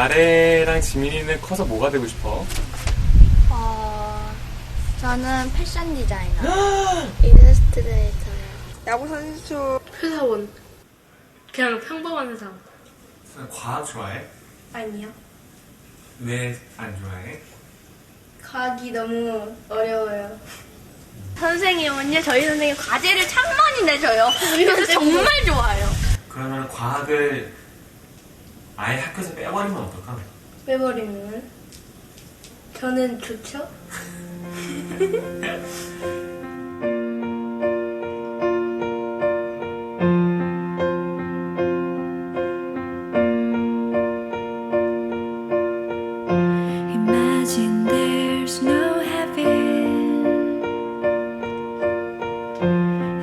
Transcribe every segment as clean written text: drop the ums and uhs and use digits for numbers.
나래랑 지민이는 커서 뭐가 되고 싶어? 저는 패션 디자이너, 일러스트레이터요. 야구 선수. 회사원. 그냥 평범한 회사원. 과학 좋아해? 아니요. 왜 안 좋아해? 과학이 너무 어려워요. 선생님은요, 저희 선생님 과제를 참 많이 내줘요. 그래서 정말 좋아요. 그러면 과학을 아예 학교에서 빼버리면 어떨까? 빼버리면 저는 좋죠? Imagine there's no heaven.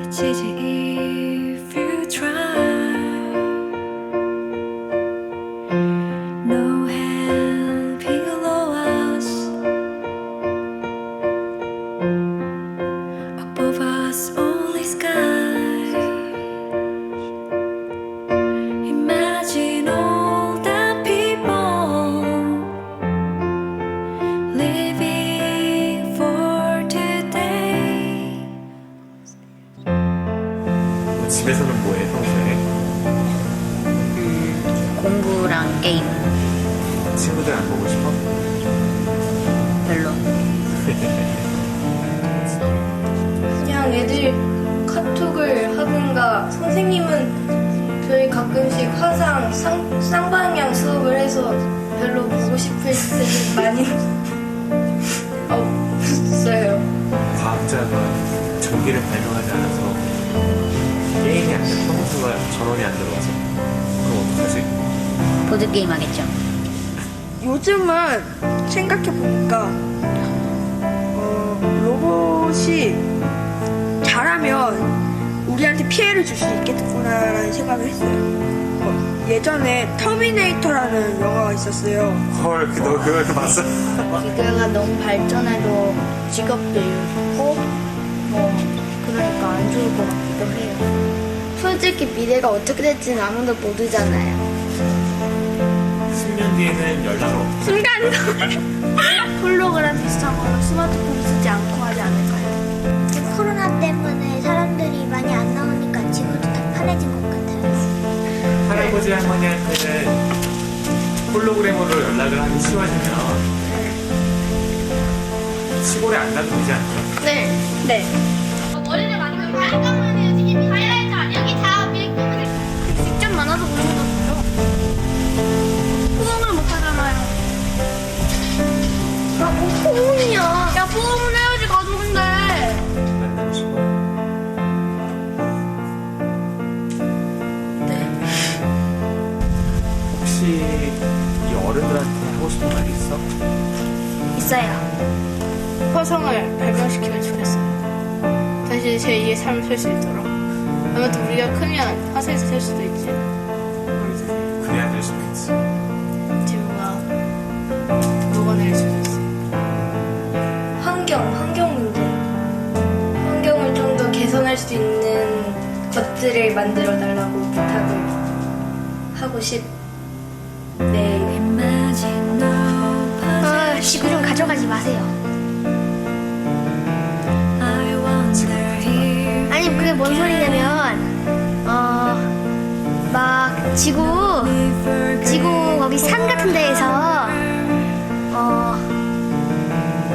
It's easy if you try. No hell below us. Above us only sky. Imagine all the people living for today. 집에서는 뭐해 평소에? 공부랑 게임 친구들 안 보고 싶어? 별로. 그냥 애들 카톡을 하든가 선생님은 저희 가끔씩 화상 쌍방향 수업을 해서 별로 보고 싶을 때는 많이 없어요. 과학자가 전기를 발명하지 않아서 게임이 안 돼. 평소가 전원이 안 들어와서 그럼 어떡하지? 보드게임 하겠죠. 요즘은 생각해보니까 로봇이 잘하면 우리한테 피해를 줄 수 있겠구나라는 생각을 했어요. 예전에 터미네이터라는 영화가 있었어요. 헐, 너 그걸 봤어? 기계가 너무 발전해도 직업도 잃고 그러니까 안 좋을 것 같기도 해요. 솔직히 미래가 어떻게 될지는 아무도 모르잖아요. 10년 뒤에는 연락을 어떻게 순간 홀로그램 비슷한 거는 스마트폰 쓰지 않고 하지 않을까요? 코로나 때문에 사람들이 많이 안 나오니까 지구도 다 편해진 것 같아요. 할아버지 할머니한테는 홀로그램으로 연락을 하기 쉬워지면 시골에 안 가도 되지 않을까? 네. 머리를 많이 깔끔만 해요. 지금 하이라이트 아니야? 여기 다 직접 만나서 보는 것도 좋죠. 포옹을 못 하잖아요. 뭐 포옹이야. 야, 포옹을 해야지 가족인데. 만나고 싶어? 네. 혹시 이 어른들한테 하고 싶은 말이 있어? 있어요. 화성을 발명시키면 좋겠어요. 다시 제2의 삶을 살 수 있도록. 아무튼 우리가 크면 화성에서 살 수도 있지. 그래야 될 수도 있지. 지구가 녹아낼 수도 있어요. 환경 문제. 환경을 좀 더 개선할 수 있는 것들을 만들어 달라고 부탁을 하고 네. Imagine no 지구 좀 가져가지 마세요. I wonder here. 아니, 그게 뭔 소리냐면, 막, 지구 거기 산 같은 데에서,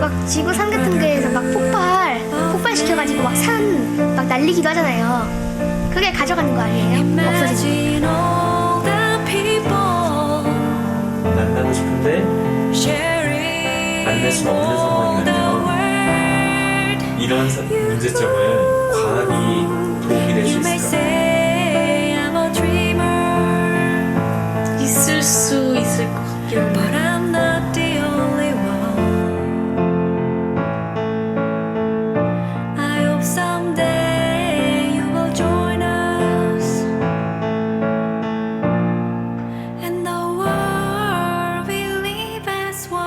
막 지구 산 같은 데에서 막 폭발시켜가지고 막 산 막 날리기도 하잖아요. 그게 가져가는 거 아니에요? 없어지는 거. Imagine all the people 만나고 싶은데 sharing 만날 수 없는 the 상황이라면 world. 이런 문제점을 과학이 도움이 될 수 You may 있을까? say I'm a dreamer, 있을 수 있을 것 같긴 but 한데. I'm not the only one. I hope someday you will join us, and the world will live as one.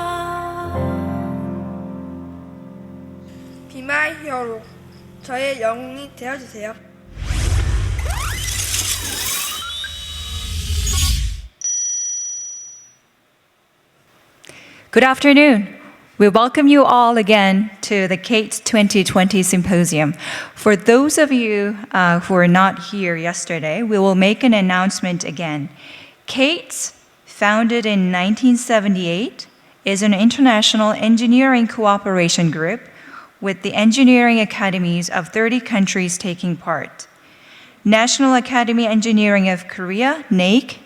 Be my hero. 저의 영웅이 되어주세요. Good afternoon. We welcome you all again to the CAETS 2020 Symposium. For those of you who were not here yesterday, we will make an announcement again. CAETS, founded in 1978, is an international engineering cooperation group with the engineering academies of 30 countries taking part. National Academy Engineering of Korea, NAEC,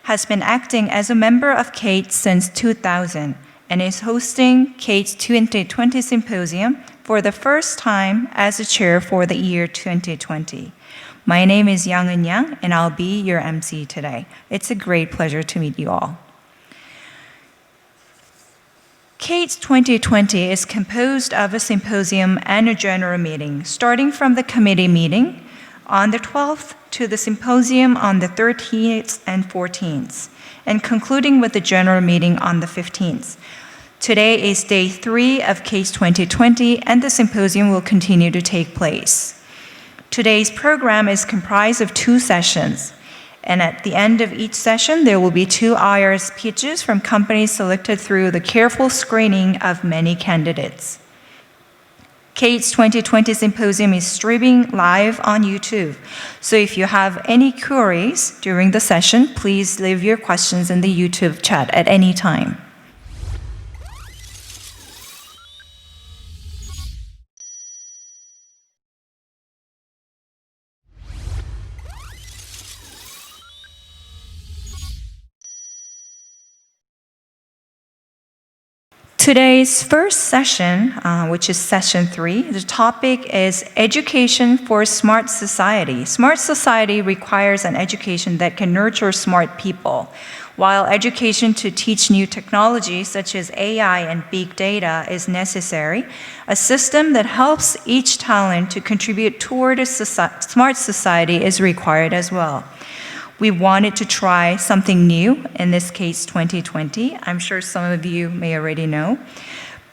has been acting as a member of CAETS since 2000 and is hosting CAETS 2020 Symposium for the first time as a chair for the year 2020. My name is Yang and I'll be your MC today. It's a great pleasure to meet you all. CAETS 2020 is composed of a symposium and a general meeting, starting from the committee meeting on the 12th to the symposium on the 13th and 14th, and concluding with the general meeting on the 15th. Today is day 3 of CAETS 2020, and the symposium will continue to take place. Today's program is comprised of 2 sessions, and at the end of each session, there will be 2 IR speeches from companies selected through the careful screening of many candidates. CAETS 2020 Symposium is streaming live on YouTube, so if you have any queries during the session, please leave your questions in the YouTube chat at any time. Today's first session, which is session 3, the topic is Education for Smart Society. Smart society requires an education that can nurture smart people, while education to teach new technologies such as AI and big data is necessary. A system that helps each talent to contribute toward a smart society is required as well. We wanted to try something new, in this case 2020. I'm sure some of you may already know.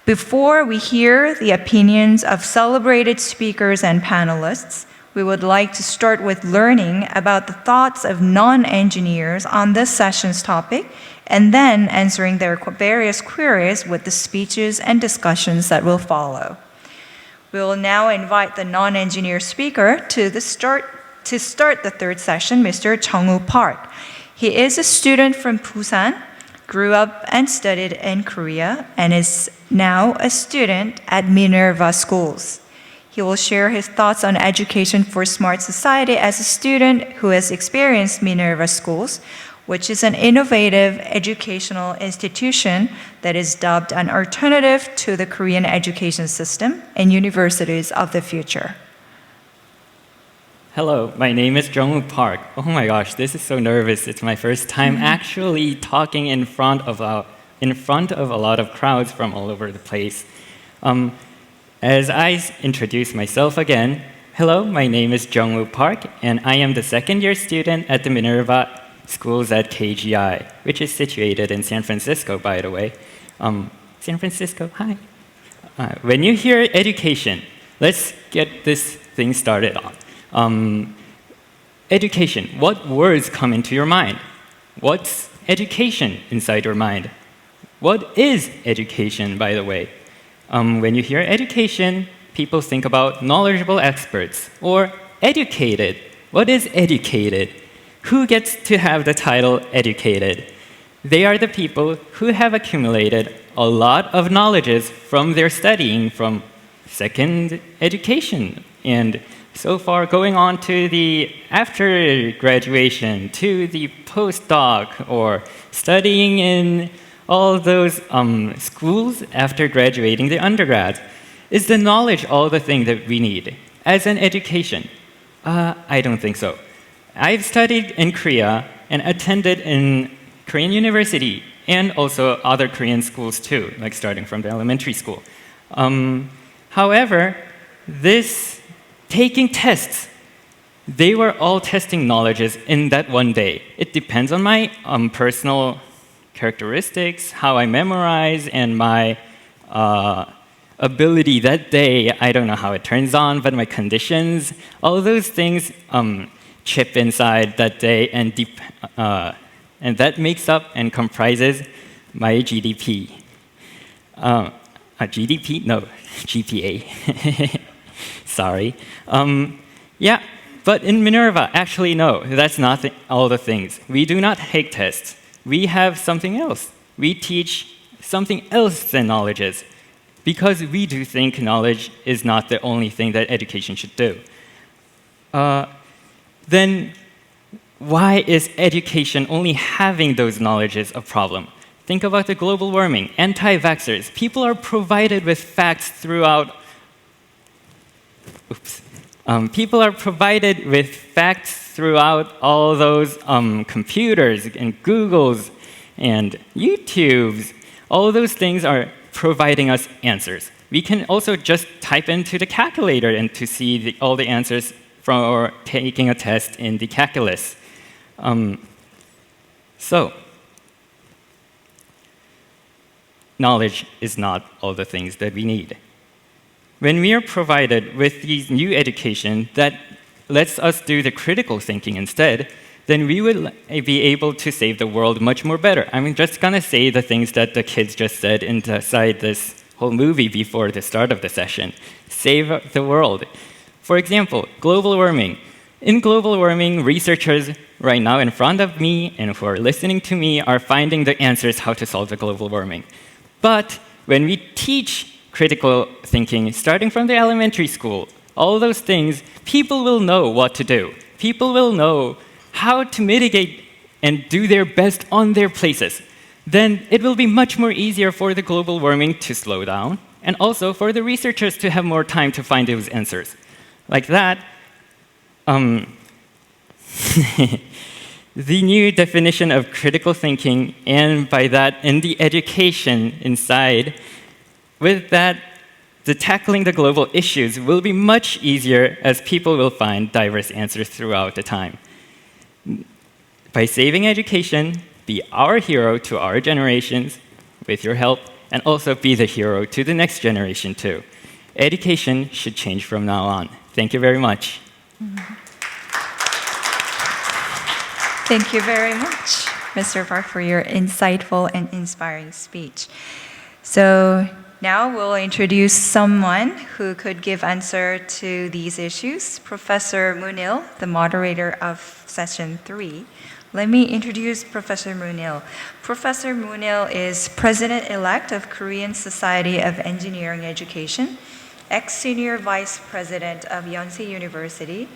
Before we hear the opinions of celebrated speakers and panelists, we would like to start with learning about the thoughts of non-engineers on this session's topic, and then answering their various queries with the speeches and discussions that will follow. We will now invite the non-engineer speaker to start the third session, Mr. Jeong Park. He is a student from Busan, grew up and studied in Korea, and is now a student at Minerva schools. He will share his thoughts on education for smart society as a student who has experienced Minerva schools, which is an innovative educational institution that is dubbed an alternative to the Korean education system and universities of the future. Hello, my name is Jeong Park. Oh my gosh, this is so nervous. It's my first time actually talking in front of a lot of crowds from all over the place. As I introduce myself again, hello, my name is Jeong Park, and I am the second-year student at the Minerva schools at KGI, which is situated in San Francisco, by the way. San Francisco, hi. When you hear education, let's get this thing started on. Education, what words come into your mind? What's education inside your mind? What is education, by the way? When you hear education, people think about knowledgeable experts or educated. What is educated? Who gets to have the title educated? They are the people who have accumulated a lot of knowledges from their studying from second education, and so far going on to the after graduation, to the postdoc, or studying in all those schools after graduating the undergrad. Is the knowledge all the thing that we need as an education? I don't think so. I've studied in Korea and attended in Korean university and also other Korean schools too, like starting from the elementary school. However, taking tests, they were all testing knowledges in that one day. It depends on my personal characteristics, how I memorize, and my ability that day. I don't know how it turns on, but my conditions, all those things chip inside that day, and that makes up and comprises my GDP. GDP? No, GPA. Sorry. Yeah, but in Minerva, actually, no, that's not all the things. We do not take tests. We have something else. We teach something else than knowledge is, because we do think knowledge is not the only thing that education should do. Then why is education only having those knowledges a problem? Think about the global warming, anti-vaxxers. People are provided with facts throughout. People are provided with facts throughout all those computers and Googles and YouTubes. All those things are providing us answers. We can also just type into the calculator and to see all the answers from taking a test in the calculus. So, knowledge is not all the things that we need. When we are provided with these new education that lets us do the critical thinking instead, then we will be able to save the world much more better. I'm just gonna say the things that the kids just said inside this whole movie before the start of the session. Save the world. For example, global warming. In global warming, researchers right now in front of me and who are listening to me are finding the answers how to solve the global warming. But when we teach critical thinking, starting from the elementary school, all those things, people will know what to do. People will know how to mitigate and do their best on their places. Then it will be much more easier for the global warming to slow down, and also for the researchers to have more time to find those answers. Like that, the new definition of critical thinking, and by that, in the education inside, with that, the tackling the global issues will be much easier as people will find diverse answers throughout the time. By saving education, be our hero to our generations with your help, and also be the hero to the next generation too. Education should change from now on. Thank you very much. Thank you very much, Mr. Park, for your insightful and inspiring speech. So now we'll introduce someone who could give answer to these issues. Professor Munil, the moderator of session 3. Let me introduce Professor Munil. Professor Munil is President-elect of Korean Society of Engineering Education, ex-senior vice president of Yonsei University,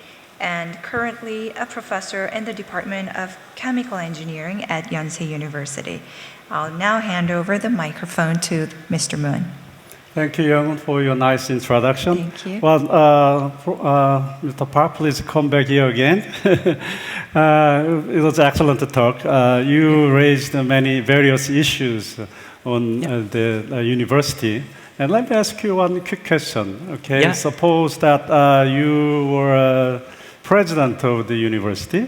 and currently a professor in the Department of Chemical Engineering at Yonsei University. I'll now hand over the microphone to Mr. Moon. Thank you, Jeong, for your nice introduction. Thank you. Well, Mr. Park, please come back here again. It was excellent talk. You raised many various issues on the university. And let me ask you one quick question. Okay, Yeah. Suppose that you were president of the university,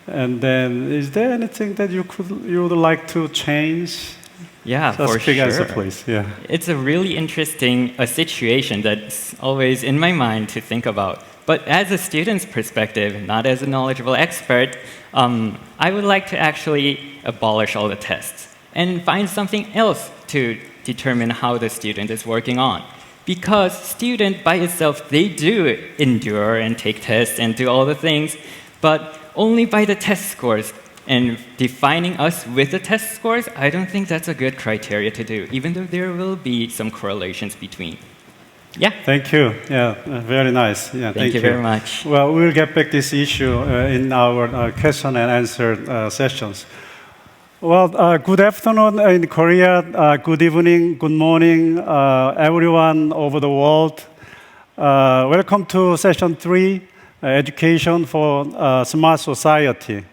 and then is there anything that you would like to change? Yeah, Just for quick sure. answer, please. Yeah. It's a really interesting situation that's always in my mind to think about. But as a student's perspective, not as a knowledgeable expert, I would like to actually abolish all the tests and find something else to determine how the student is working on. Because student by itself, they do endure and take tests and do all the things, but only by the test scores. And defining us with the test scores, I don't think that's a good criteria to do, even though there will be some correlations between. Yeah. Thank you. Yeah, very nice. Yeah, Thank you very much. Well, we'll get back this issue in our question and answer sessions. Well, good afternoon in Korea. Good evening, good morning, everyone over the world. Welcome to session 3, Education for Smart Society.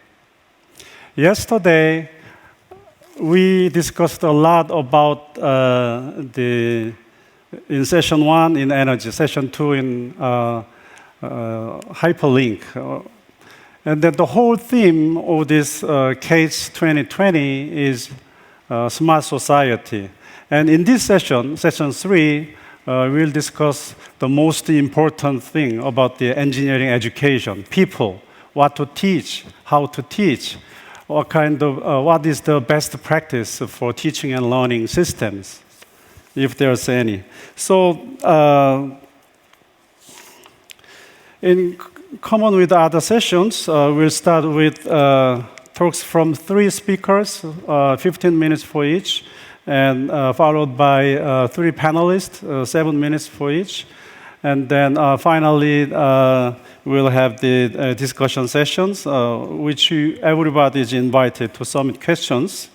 Yesterday, we discussed a lot about in session 1 in energy, session 2 in hyperlink. And then the whole theme of this CAETS 2020 is smart society. And in this session, session 3, we'll discuss the most important thing about the engineering education, people, what to teach, how to teach, what is the best practice for teaching and learning systems. if there's any. So, in common with other sessions, we'll start with talks from 3 speakers, 15 minutes for each, and followed by 3 panelists, 7 minutes for each. And then finally, we'll have the discussion sessions, which everybody is invited to submit questions.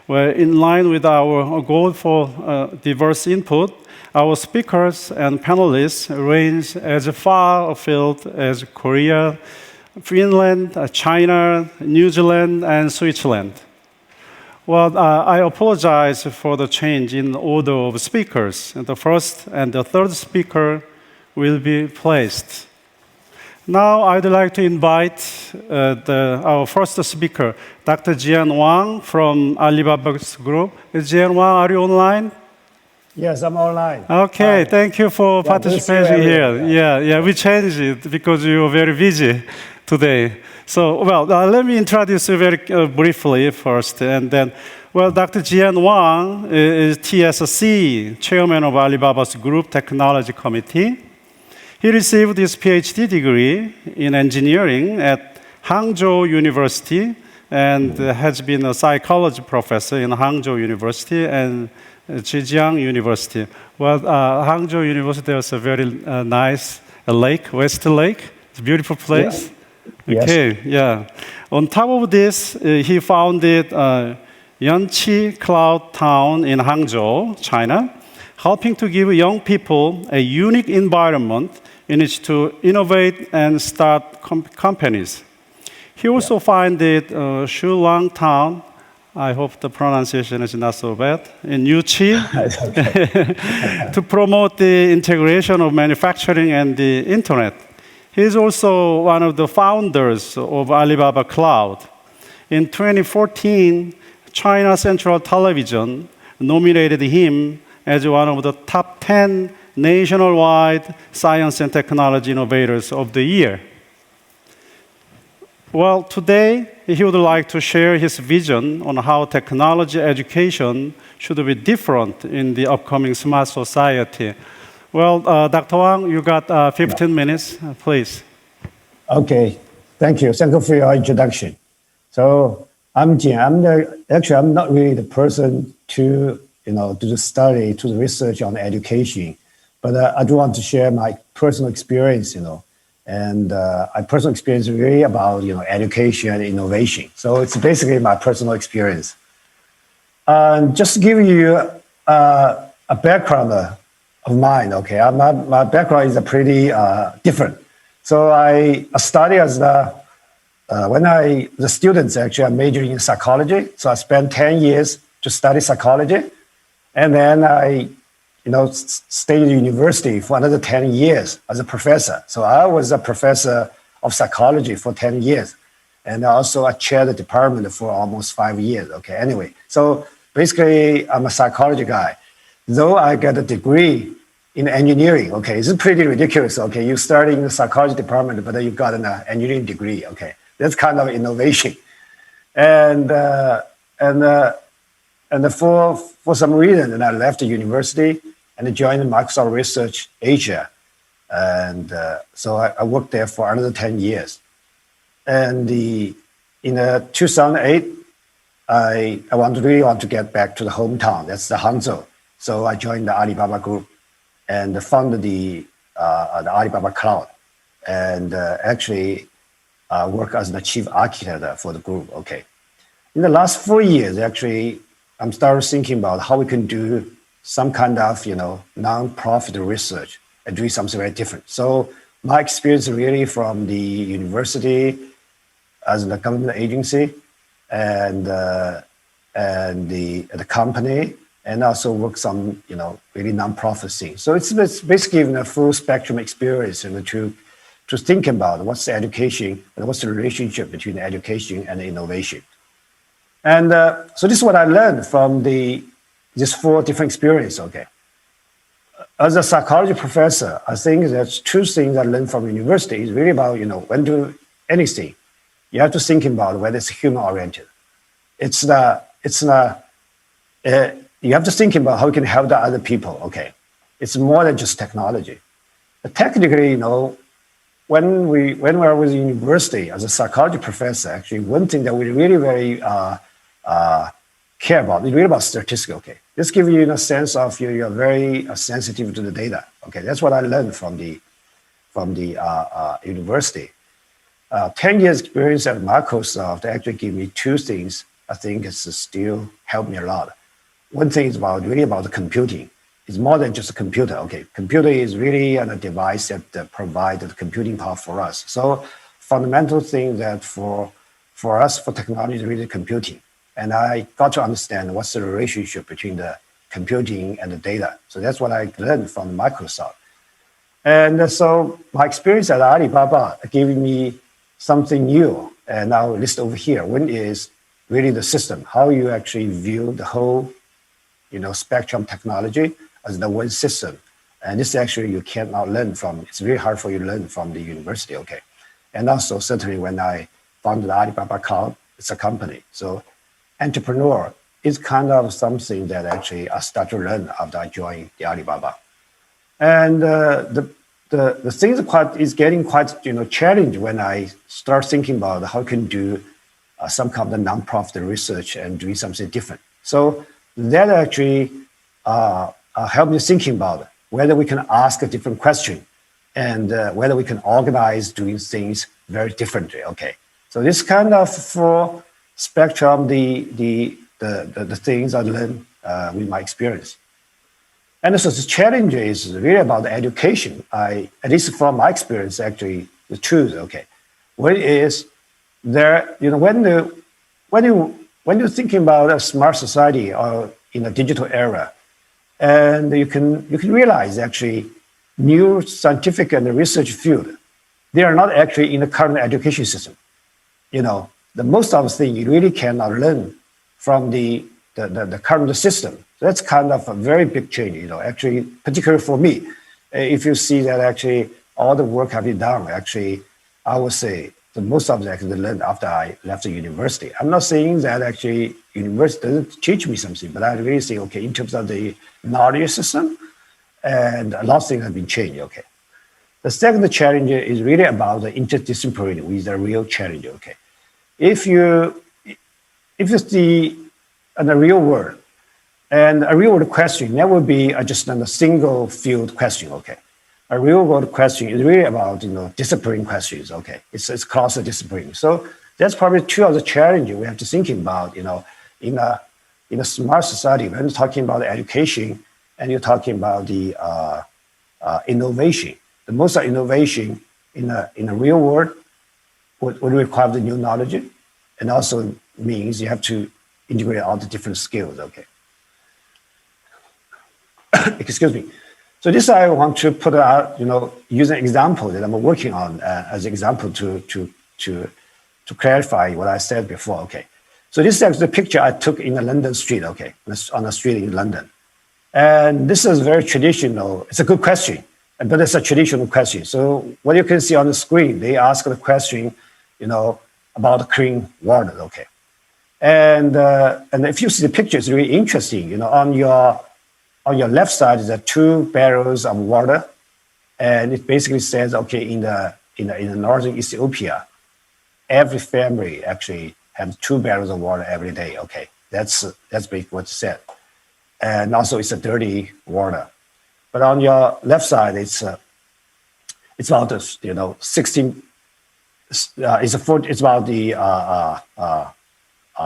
Well, in line with our goal for diverse input, our speakers and panelists range as far afield as Korea, Finland, China, New Zealand, and Switzerland. Well, I apologize for the change in order of speakers. The first and the third speaker will be placed. Now, I'd like to invite our first speaker, Dr. Jian Wang from Alibaba's group. Jian Wang, are you online? Yes, I'm online. Okay, thank you for participating here. Yeah, we changed it because you were very busy today. So, well, let me introduce you very briefly first, and then, well, Dr. Jian Wang is TSC, chairman of Alibaba's Group Technology Committee. He received his PhD degree in engineering at Hangzhou University and has been a psychology professor in Hangzhou University and Zhejiang University. Well, Hangzhou University is a very nice lake, West Lake. It's a beautiful place. Yeah. Okay, yes. yeah. On top of this, he founded Yanqi Cloud Town in Hangzhou, China, helping to give young people a unique environment in which to innovate and start companies. He also founded Shulang Town, I hope the pronunciation is not so bad, in Yuqi, to promote the integration of manufacturing and the internet. He is also one of the founders of Alibaba Cloud. In 2014, China Central Television nominated him as one of the top 10 nationwide science and technology innovators of the year. Well, today, he would like to share his vision on how technology education should be different in the upcoming smart society. Well, Dr. Wang, you got 15 minutes, please. Okay, thank you. Thank you for your introduction. So I'm Jian. I'm not really the person to do the study, to the research on education, but I do want to share my personal experience, and my personal experience is really about education and innovation. So it's basically my personal experience. Just to give you a background of mine, okay, my background is pretty different. So I study as the students actually, I majored in psychology. So I spent 10 years to study psychology, and then I stayed at university for another 10 years as a professor. So I was a professor of psychology for 10 years. And also I chaired the department for almost 5 years. Okay, anyway. So basically, I'm a psychology guy. Though I got a degree in engineering, okay, it's pretty ridiculous. Okay, you started in the psychology department, but then you got an engineering degree. Okay, that's kind of innovation. And for some reason, then I left the university and joined Microsoft Research Asia. And so I worked there for another 10 years. And in 2008, I really want to get back to the hometown. That's the Hangzhou. So I joined the Alibaba Group and founded the Alibaba Cloud, and actually work as the chief architect for the group. Okay. In the last 4 years, actually, I'm started thinking about how we can do some kind of, non-profit research and do something very different. So my experience really from the university as a government agency and the company, and also work some, really non-profit things. So it's basically a full spectrum experience to think about what's the education and what's the relationship between education and innovation. And so this is what I learned from these 4 different experiences, okay. As a psychology professor, I think there's 2 things I learned from university is really about, when to do anything, you have to think about whether it's human-oriented. you have to think about how you can help the other people, okay? It's more than just technology. But technically, you know, when I was in university as a psychology professor, actually, one thing that we really very care about is really about statistics, okay? This gives you a sense of you're very sensitive to the data, okay? That's what I learned from the university. 10 years experience at Microsoft actually gave me two things I think it's still helped me a lot. One thing is really about the computing. It's more than just a computer, okay? Computer is really a device that provides the computing power for us. So fundamental thing that for us, for technology is really computing. And I got to understand what's the relationship between the computing and the data. So that's what I learned from Microsoft. And so my experience at Alibaba gave me something new. And I'll list over here. One is really the system, how you actually view the whole, you know, spectrum technology as the one system. And this actually you cannot learn from, it's very hard for you to learn from the university, okay? And also certainly when I founded Alibaba Cloud, it's a company. So entrepreneur is kind of something that actually I started to learn after I joined the Alibaba. And the things is getting quite, you know, challenging when I start thinking about how can do some kind of nonprofit research and doing something different. So that actually helped me thinking about whether we can ask a different question and whether we can organize doing things very differently. Okay, so this kind of for spectrum, the things I learned with my experience. And so the challenge is really about the education. At least from my experience, actually, the truth. Okay, what is there? You know, when you're thinking about a smart society or in a digital era, and you can realize actually new scientific and research field, they are not actually in the current education system. You know, the most of the thing you really cannot learn from the current system. That's kind of a very big change, you know, actually, particularly for me. If you see that actually all the work have been done, actually, I would say the most of it actually learned after I left the university. I'm not saying that actually university doesn't teach me something, but I really say, okay, in terms of the knowledge system, and a lot of things have been changed, okay. The second challenge is really about the interdisciplinary, which is a real challenge, okay. If you see in the real world, and a real world question never be just a single field question, okay. A real world question is really about, you know, discipline questions, okay. It's cross discipline. So that's probably two of the challenges we have to think about, you know, in a smart society. When you're talking about education and you're talking about the innovation, the most innovation in a real world would require the new knowledge, and also means you have to integrate all the different skills, okay. Excuse me. So this I want to put out, you know, use an example that I'm working on as an example to clarify what I said before, okay. So this is the picture I took in the London street, okay, on a street in London. And this is very traditional. It's a good question, but it's a traditional question. So what you can see on the screen, they ask the question, you know, about clean water, okay. And if you see the picture, it's really interesting. You know, on your left side is 2 barrels of water, and it basically says, okay, in the northern Ethiopia, every family actually has 2 barrels of water every day. Okay, that's basically what it said. And also, it's a dirty water. But on your left side, it's about 16. It's about the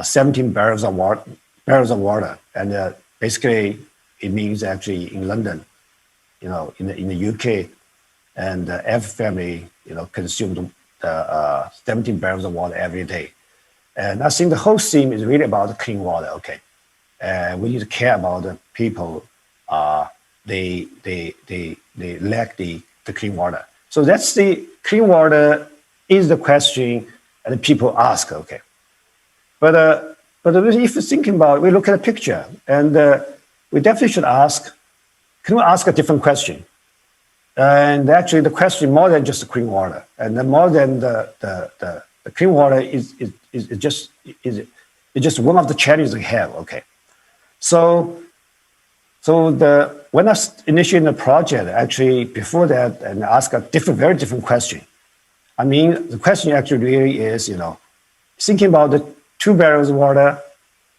17 barrels of water, and basically it means actually in London, you know, in the UK, and every family, you know, consumed 17 barrels of water every day. And I think the whole theme is really about clean water. Okay, we need to care about the people. They lack the clean water. So that's the clean water is the question that people ask. Okay, but if you're thinking about it, we look at a picture, and we definitely should ask, can we ask a different question? And actually the question more than just the clean water, and then more than the clean water is just one of the challenges we have, okay? So So when I initiated the project, actually before that, and ask a very different question. I mean, the question actually really is, thinking about the 2 barrels of water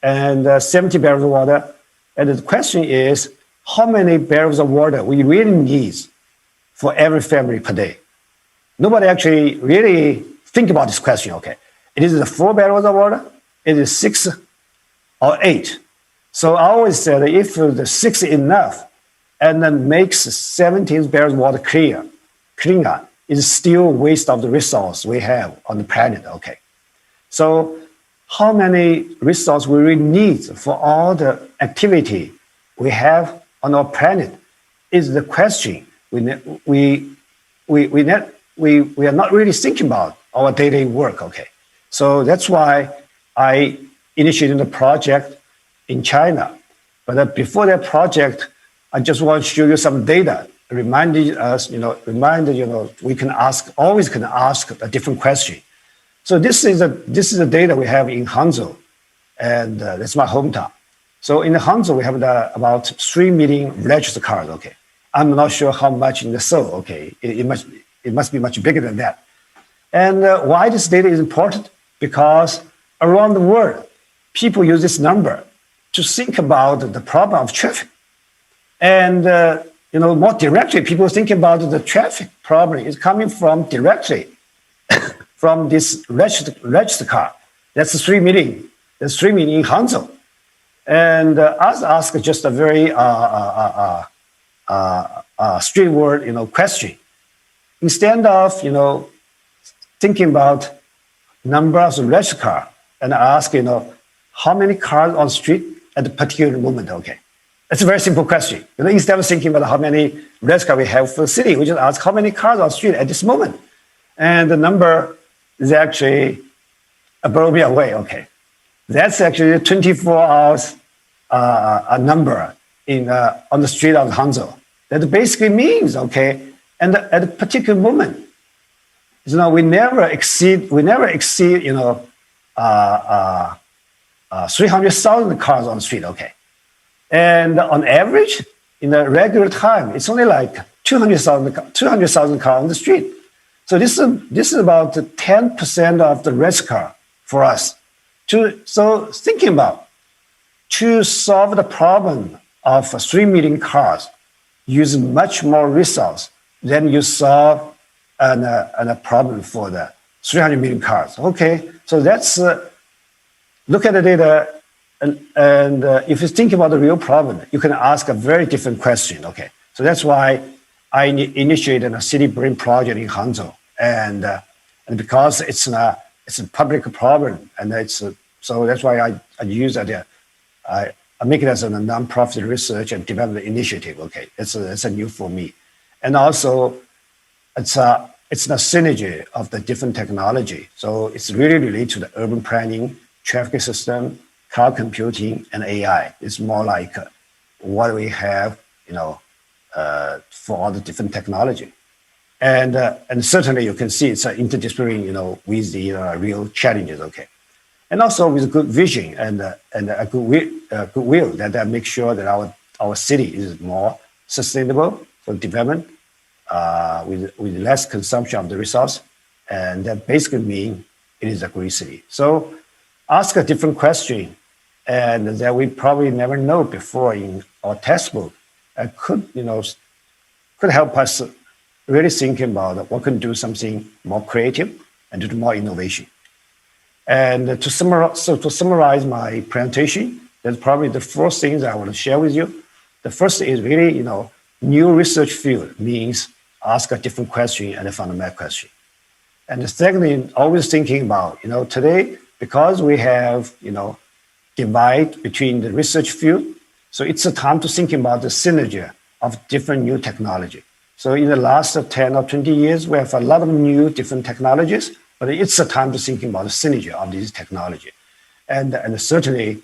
and 70 barrels of water. And the question is, how many barrels of water we really need for every family per day? Nobody actually really think about this question, okay? It is the 4 barrels of water, it is 6 or 8. So I always said if the 6 is enough and then makes 17 barrels of water cleaner, it's still waste of the resource we have on the planet, okay? So how many resources we really need for all the activity we have on our planet is the question we are not really thinking about our daily work, okay? So that's why I initiated the project in China. But before that project, I just want to show you some data, reminding us, we always can ask a different question. So this is the data we have in Hangzhou, and that's my hometown. So in Hangzhou, we have about 3 million registered cars, okay? I'm not sure how much in the Seoul, okay? It must be much bigger than that. And why this data is important? Because around the world, people use this number to think about the problem of traffic. And more directly, people think about the traffic problem is coming from directly from this registered car. That's 3 million. That's 3 million in Hangzhou. And I ask just a very straightforward, question. Instead of, thinking about numbers of registered cars, and I ask, how many cars on the street at a particular moment, okay? It's a very simple question. Instead of thinking about how many registered cars we have for the city, we just ask how many cars on the street at this moment. And the number is actually blow me away, okay? That's actually 24 hours a number on the street of Hangzhou. That basically means, okay, and at a particular moment, we never exceed 300,000 cars on the street, okay? And on average, in a regular time, it's only like 200,000 cars on the street. So this is about 10% of the registered car for us. So thinking about to solve the problem of 3 million cars, use much more resource than you solve a problem for the 300 million cars. Okay, so that's look at the data, and if you think about the real problem, you can ask a very different question. Okay, so that's why I initiated a city brain project in Hangzhou, and because it's a public problem, and so that's why I use that. I make it as a non-profit research and development initiative. Okay, it's a new for me, and also it's a synergy of the different technology. So it's really related to the urban planning, traffic system, cloud computing, and AI. It's more like what we have, for all the different technology, and certainly you can see it's an interdisciplinary, with the real challenges. Okay. And also with good vision and a goodwill that make sure that our city is more sustainable for development, with less consumption of the resource, and that basically means it is a green city. So ask a different question, and that we probably never know before in our textbook, could help us really think about what can do something more creative and do more innovation. And to summarize my presentation, that's probably the first things I want to share with you. The first is really, new research field means ask a different question and a fundamental question. And the second is always thinking about, today, because we have, divide between the research field, so it's a time to think about the synergy of different new technology. So in the last 10 or 20 years, we have a lot of new different technologies, but it's a time to think about the synergy of this technology. And certainly,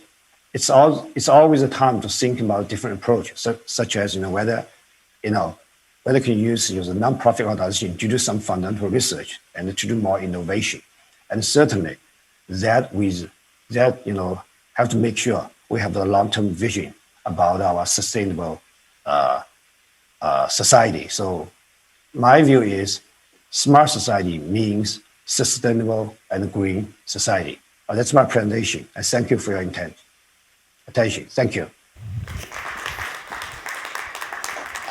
it's always a time to think about different approaches, such as, whether you can use a non-profit organization to do some fundamental research and to do more innovation. And certainly, have to make sure we have the long-term vision about our sustainable society. So my view is smart society means sustainable and green society. That's my presentation. And thank you for your attention. Thank you.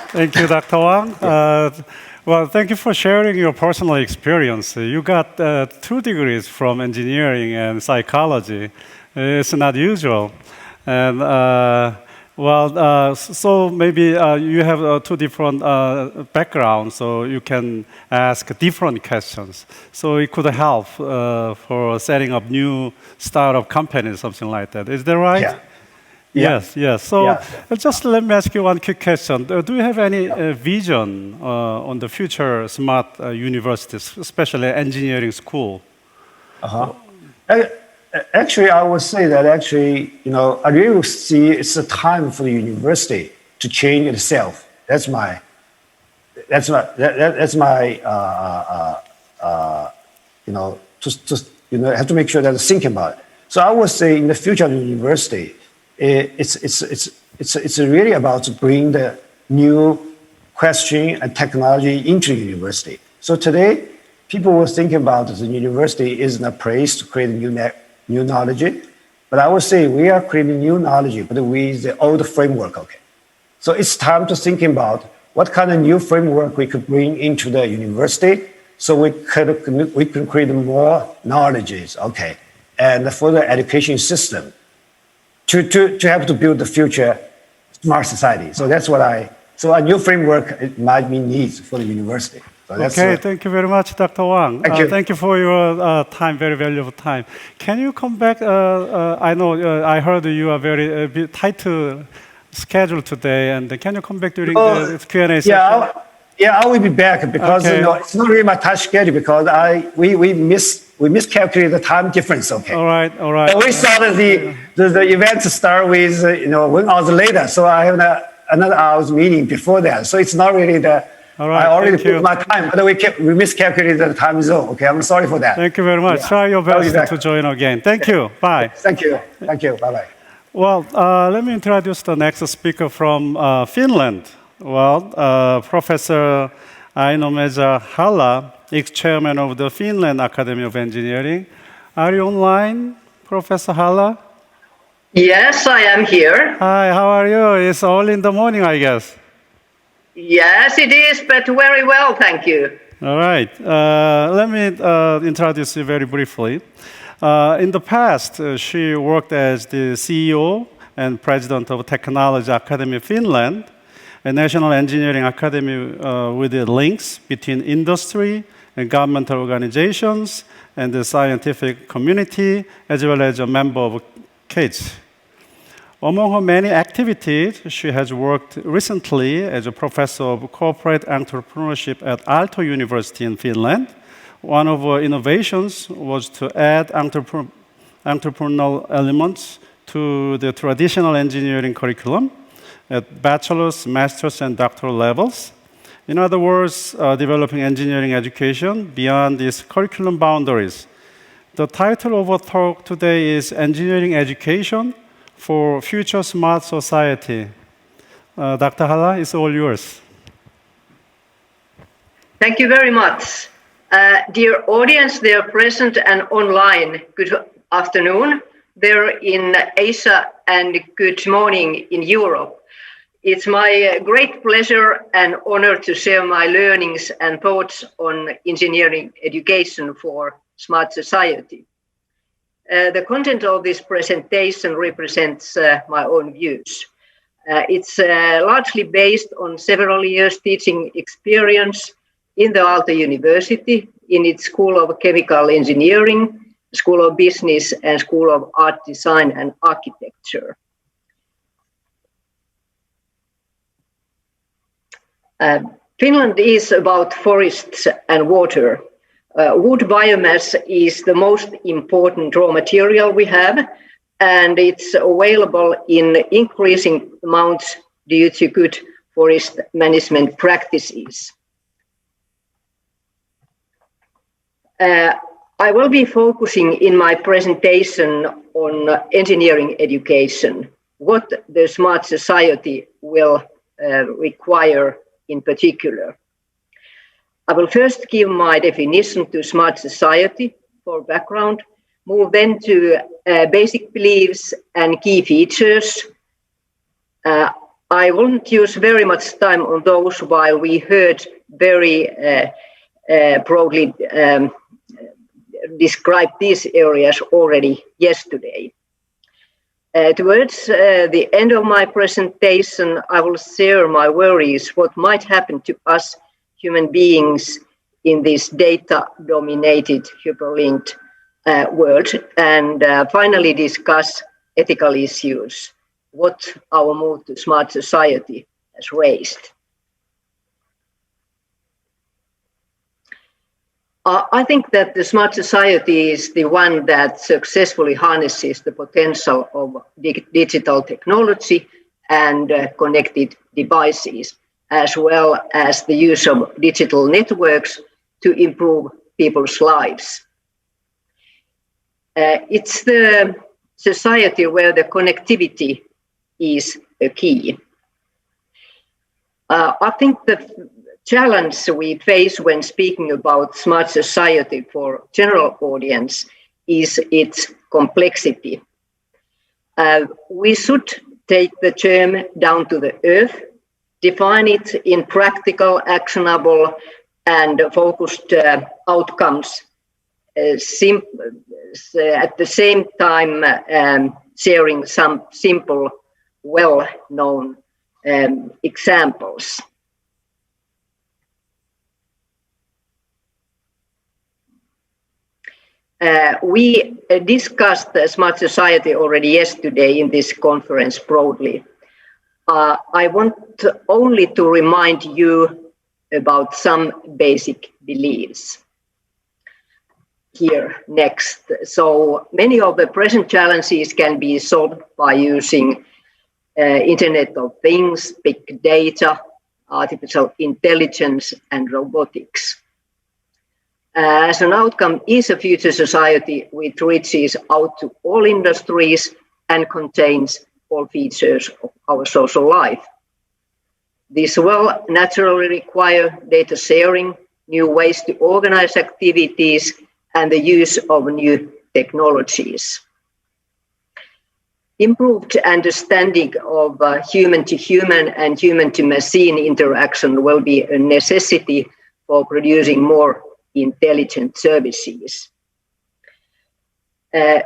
Thank you, Dr. Wang. Well, thank you for sharing your personal experience. You got 2 degrees from engineering and psychology. It's not usual. And so maybe you have 2 different backgrounds, so you can ask different questions. So it could help for setting up new startup companies, something like that. Is that right? Yeah. Yes. So just let me ask you one quick question. Do you have any vision on the future smart universities, especially engineering school? Actually, I would say that I really see it's a time for the university to change itself. That's my have to make sure that it's thinking about it. So I would say in the future of the university, it's really about to bring the new question and technology into university. So today, people were thinking about the university isn't a place to create new knowledge, but I would say we are creating new knowledge, but with the old framework. Okay, so it's time to think about what kind of new framework we could bring into the university, so we can create more knowledge. Okay, and for the education system. To have to build the future smart society. So that's so a new framework it might be needs for the university. So that's thank you very much, Dr. Wang. Thank you for your time, very valuable time. Can you come back? I know I heard you are very tight schedule today, and can you come back during the Q&A session? I will be back because it's not really my tight schedule because we miscalculated the time difference. Okay. All right. We saw that the event start with 1 hour later, so I have another hour's meeting before that. So it's not really all right, I already put my time, but we miscalculated the time zone. Okay, I'm sorry for that. Thank you very much. Try your best to join again. Thank you. Bye. Thank you. Bye. Well, let me introduce the next speaker from Finland. Well, Professor Ainomija Haarla, ex-chairman of the Finland Academy of Engineering. Are you online, Professor Haarla? Yes, I am here. Hi, how are you? It's early in the morning, I guess. Yes, it is, but very well, thank you. All right. Let me introduce you very briefly. In the past, she worked as the CEO and president of Technology Academy Finland, a national engineering academy with the links between industry and governmental organizations and the scientific community, as well as a member of CAETS. Among her many activities, she has worked recently as a professor of corporate entrepreneurship at Aalto University in Finland. One of her innovations was to add entrepreneurial elements to the traditional engineering curriculum at bachelor's, master's, and doctoral levels. In other words, developing engineering education beyond these curriculum boundaries. The title of our talk today is Engineering Education for Future Smart Society. Dr. Haarla, it's all yours. Thank you very much. Dear audience, there present and online, good afternoon. There in Asia and good morning in Europe. It's my great pleasure and honor to share my learnings and thoughts on engineering education for smart society. The content of this presentation represents my own views. It's largely based on several years teaching experience in the Aalto University, in its School of Chemical Engineering, School of Business, and School of Art Design and Architecture. Finland is about forests and water. Wood biomass is the most important raw material we have, and it's available in increasing amounts due to good forest management practices. I will be focusing in my presentation on engineering education. what the smart society will require in particular. I will first give my definition to smart society for background, move then to basic beliefs and key features. I won't use very much time on those while we heard very broadly describe these areas already yesterday. Towards the end of my presentation, I will share my worries what might happen to us human beings in this data-dominated, hyperlinked world, and finally discuss ethical issues, what our move to smart society has raised. I think that the smart society is the one that successfully harnesses the potential of digital technology and connected devices, as well as the use of digital networks to improve people's lives. It's the society where the connectivity is a key. I think the challenge we face when speaking about smart society for general audience is its complexity. We should take the term down to the earth, define it in practical, actionable, and focused outcomes, at the same time sharing some simple, well-known examples. We discussed the smart society already yesterday in this conference broadly. I want only to remind you about some basic beliefs here next. So many of the present challenges can be solved by using Internet of Things, big data, artificial intelligence, and robotics. As an outcome is a future society which reaches out to all industries and contains all features of our social life. This will naturally require data sharing, new ways to organize activities, and the use of new technologies. Improved understanding of human-to-human and human-to-machine interaction will be a necessity for producing more intelligent services.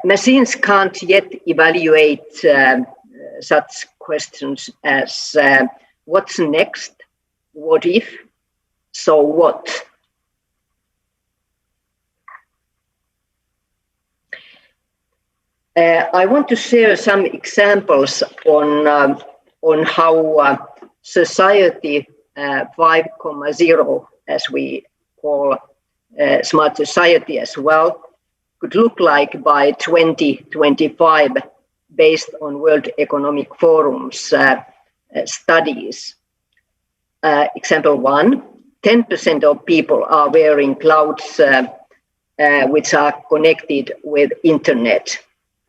Machines can't yet evaluate such questions as what's next, what if, so what. I want to share some examples on how society 5.0, as we call smart society as well, could look like by 2025 based on World Economic Forum's studies. Example 1, 10% of people are wearing clouds which are connected with internet.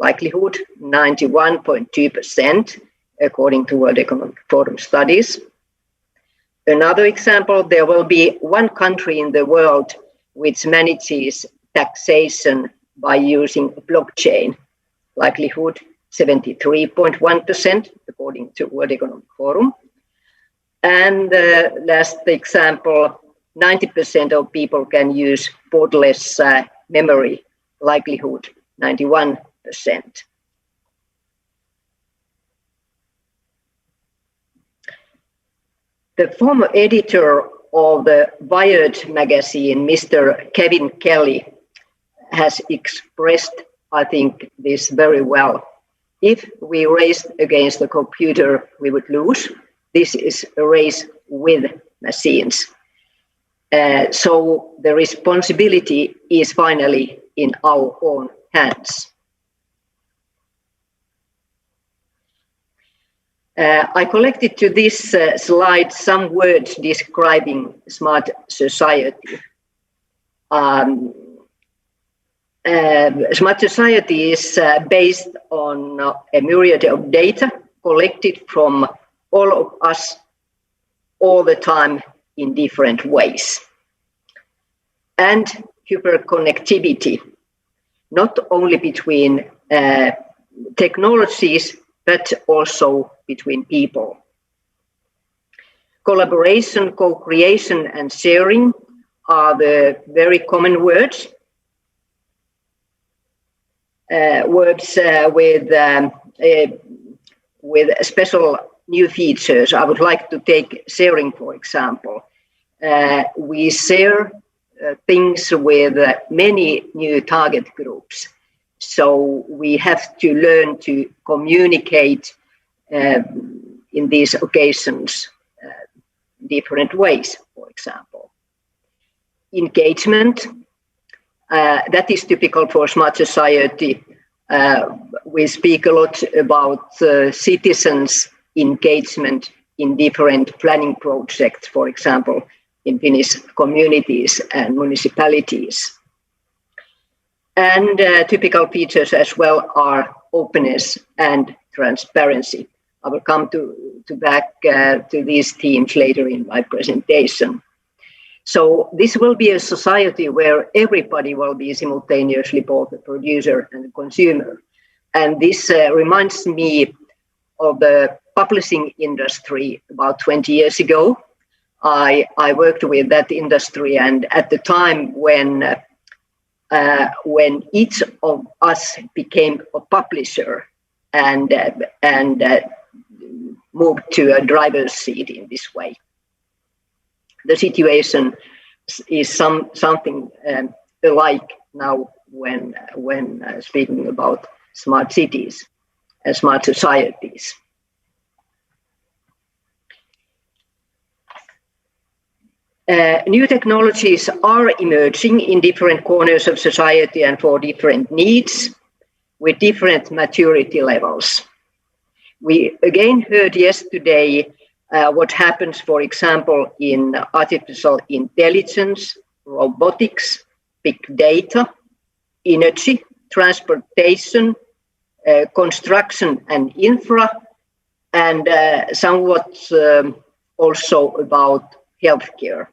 Likelihood 91.2% according to World Economic Forum studies. Another example, there will be one country in the world which manages taxation by using blockchain. Likelihood 73.1% according to World Economic Forum. And last example, 90% of people can use borderless memory. Likelihood 91%. The former editor of the Wired magazine, Mr. Kevin Kelly, has expressed, I think, this very well. If we raced against the computer, we would lose. This is a race with machines. So the responsibility is finally in our own hands. I collected to this slide some words describing smart society. Smart society is based on a myriad of data collected from all of us all the time in different ways. And hyperconnectivity, not only between technologies, but also between people. Collaboration, co-creation, and sharing are the very common words. With special new features. I would like to take sharing, for example. We share things with many new target groups. So we have to learn to communicate in these occasions different ways, for example. Engagement, that is typical for smart society. We speak a lot about citizens' engagement in different planning projects, for example, in Finnish communities and municipalities. And typical features as well are openness and transparency. I will come back to these themes later in my presentation. So this will be a society where everybody will be simultaneously both a producer and a consumer. And this reminds me of the publishing industry about 20 years ago. I worked with that industry, and at the time when each of us became a publisher and moved to a driver's seat in this way. The situation is something alike now when speaking about smart cities and smart societies. New technologies are emerging in different corners of society and for different needs with different maturity levels. We again heard yesterday what happens, for example, in artificial intelligence, robotics, big data, energy, transportation, construction and infra, and somewhat also about healthcare.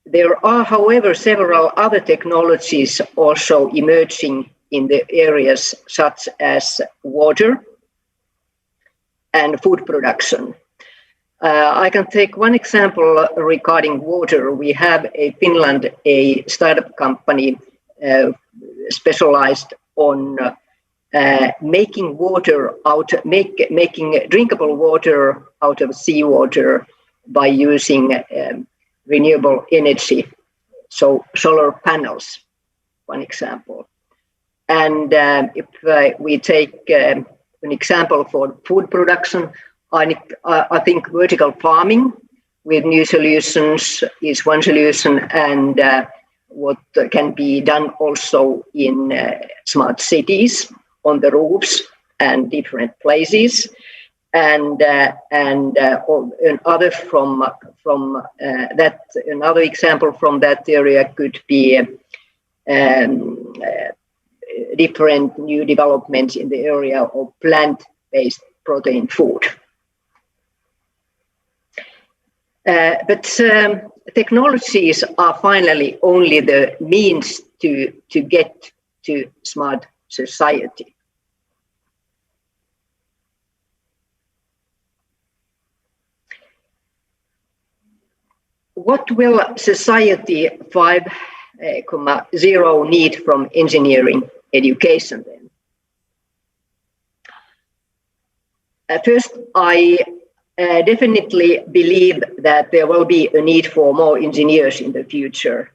There are, however, several other technologies also emerging in the areas such as water and food production. I can take one example regarding water. We have in Finland a startup company specialized on making drinkable water out of seawater by using renewable energy, so solar panels, one example. And if we take an example for food production, I think vertical farming with new solutions is one solution, and what can be done also in smart cities on the roofs and different places. And another another example from that area could be different new developments in the area of plant-based protein food. But technologies are finally only the means to get to smart society. What will society 5.0 need from engineering education then? First, I definitely believe that there will be a need for more engineers in the future.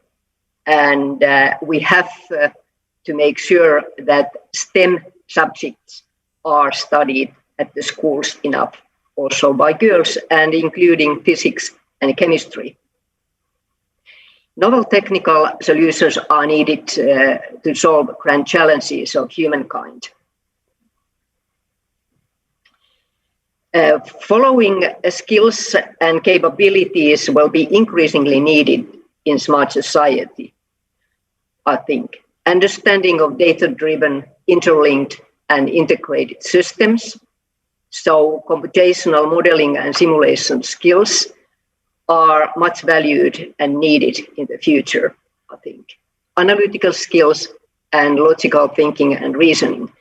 And we have to make sure that STEM subjects are studied at the schools enough, also by girls, and including physics and chemistry. Novel technical solutions are needed to solve grand challenges of humankind. Following skills and capabilities will be increasingly needed in smart society, I think. Understanding of data-driven, interlinked, and integrated systems, So computational modeling and simulation skills are much valued and needed in the future, I think. Analytical skills and logical thinking and reasoning.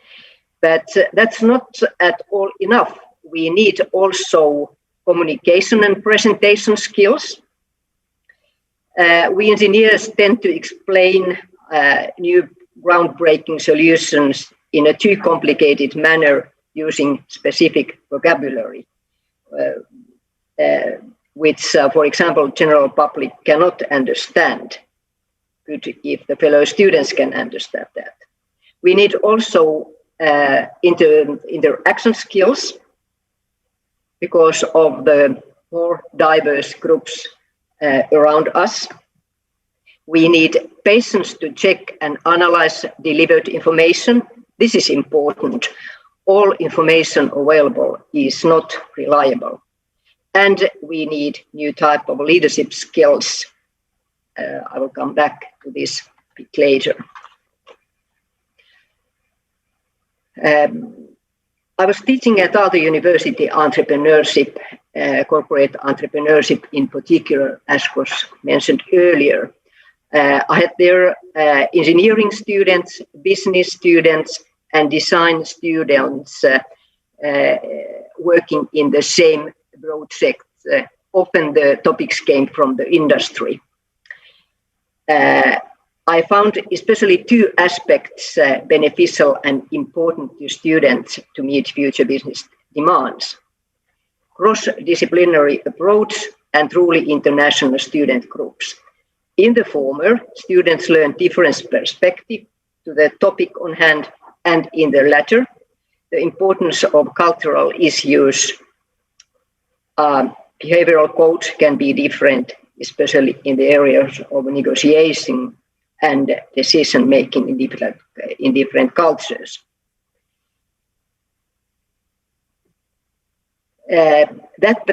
But that's not at all enough. We need also communication and presentation skills. We engineers tend to explain new groundbreaking solutions in a too complicated manner using specific vocabulary, which, for example, general public cannot understand. Good if the fellow students can understand that. We need also interaction skills because of the more diverse groups around us. We need patience to check and analyze delivered information. This is important. All information available is not reliable. And we need new type of leadership skills. I will come back to this a bit later. I was teaching at Aalto University entrepreneurship, corporate entrepreneurship in particular, as was mentioned earlier. I had there engineering students, business students, and design students working in the same project. Often the topics came from the industry. I found especially two aspects beneficial and important to students to meet future business demands: cross-disciplinary approach and truly international student groups. In the former, students learn different perspectives to the topic on hand, and in the latter, the importance of cultural issues. Behavioral code can be different, especially in the areas of negotiation and decision making in different cultures. That's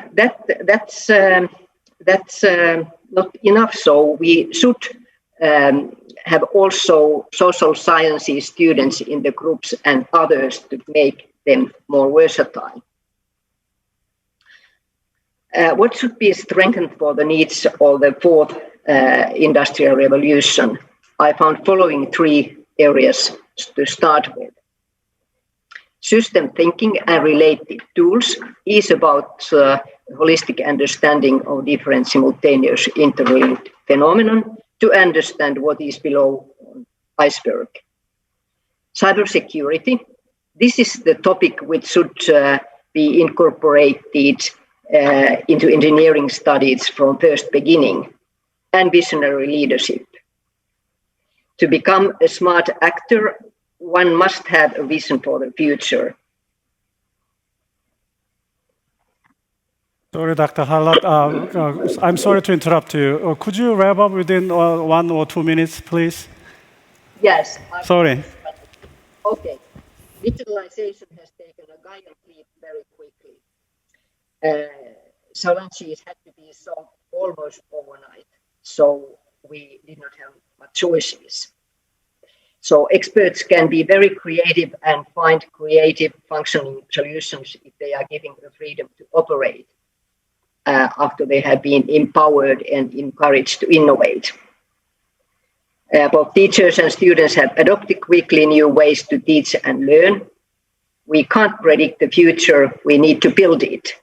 not enough. So we should have also social sciences students in the groups and others to make them more versatile. What should be strengthened for the needs of the fourth industrial revolution? I found following three areas to start with. System thinking and related tools is about holistic understanding of different simultaneous interlinked phenomena to understand what is below iceberg. Cybersecurity. This is the topic which should be incorporated into engineering studies from first beginning, and visionary leadership. To become a smart actor, one must have a vision for the future. Sorry, Dr. Haarla. I'm sorry to interrupt you. Could you wrap up within 1 or 2 minutes, please? Yes. Sorry. Okay. Digitalization has taken a giant leap very quickly. Challenges had to be solved almost overnight, so we did not have much choices. So experts can be very creative and find creative functioning solutions if they are given the freedom to operate after they have been empowered and encouraged to innovate. Both teachers and students have adopted quickly new ways to teach and learn. We can't predict the future, we need to build it.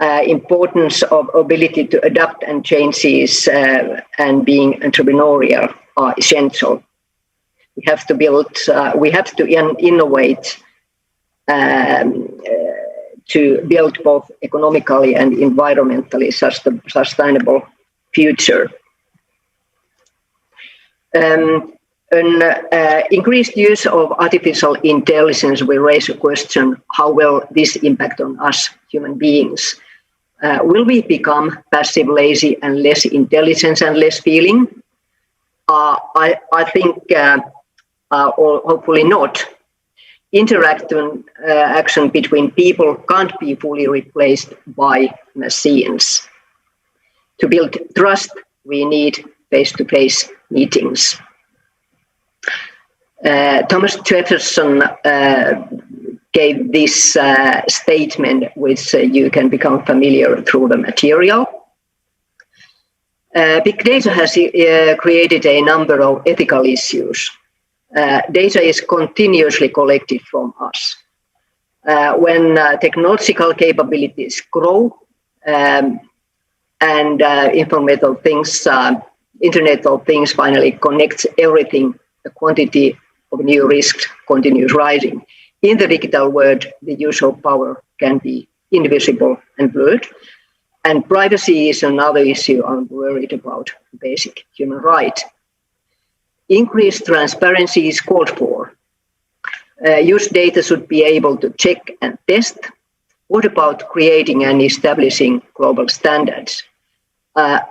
Importance of ability to adapt and changes and being entrepreneurial are essential. We have to build, we have to innovate to build both economically and environmentally sustainable future. Increased use of artificial intelligence will raise a question: how will this impact on us human beings? Will we become passive, lazy, and less intelligent and less feeling? I think, or hopefully not. Interaction between people can't be fully replaced by machines. To build trust, we need face-to-face meetings. Thomas Jefferson gave this statement, which you can become familiar through the material. Big data has created a number of ethical issues. Data is continuously collected from us. When technological capabilities grow and Internet of Things finally connects everything, the quantity of new risks continues rising. In the digital world, the use of power can be invisible and blurred. And privacy is another issue I'm worried about, basic human right. Increased transparency is called for. Use data should be able to check and test. What about creating and establishing global standards?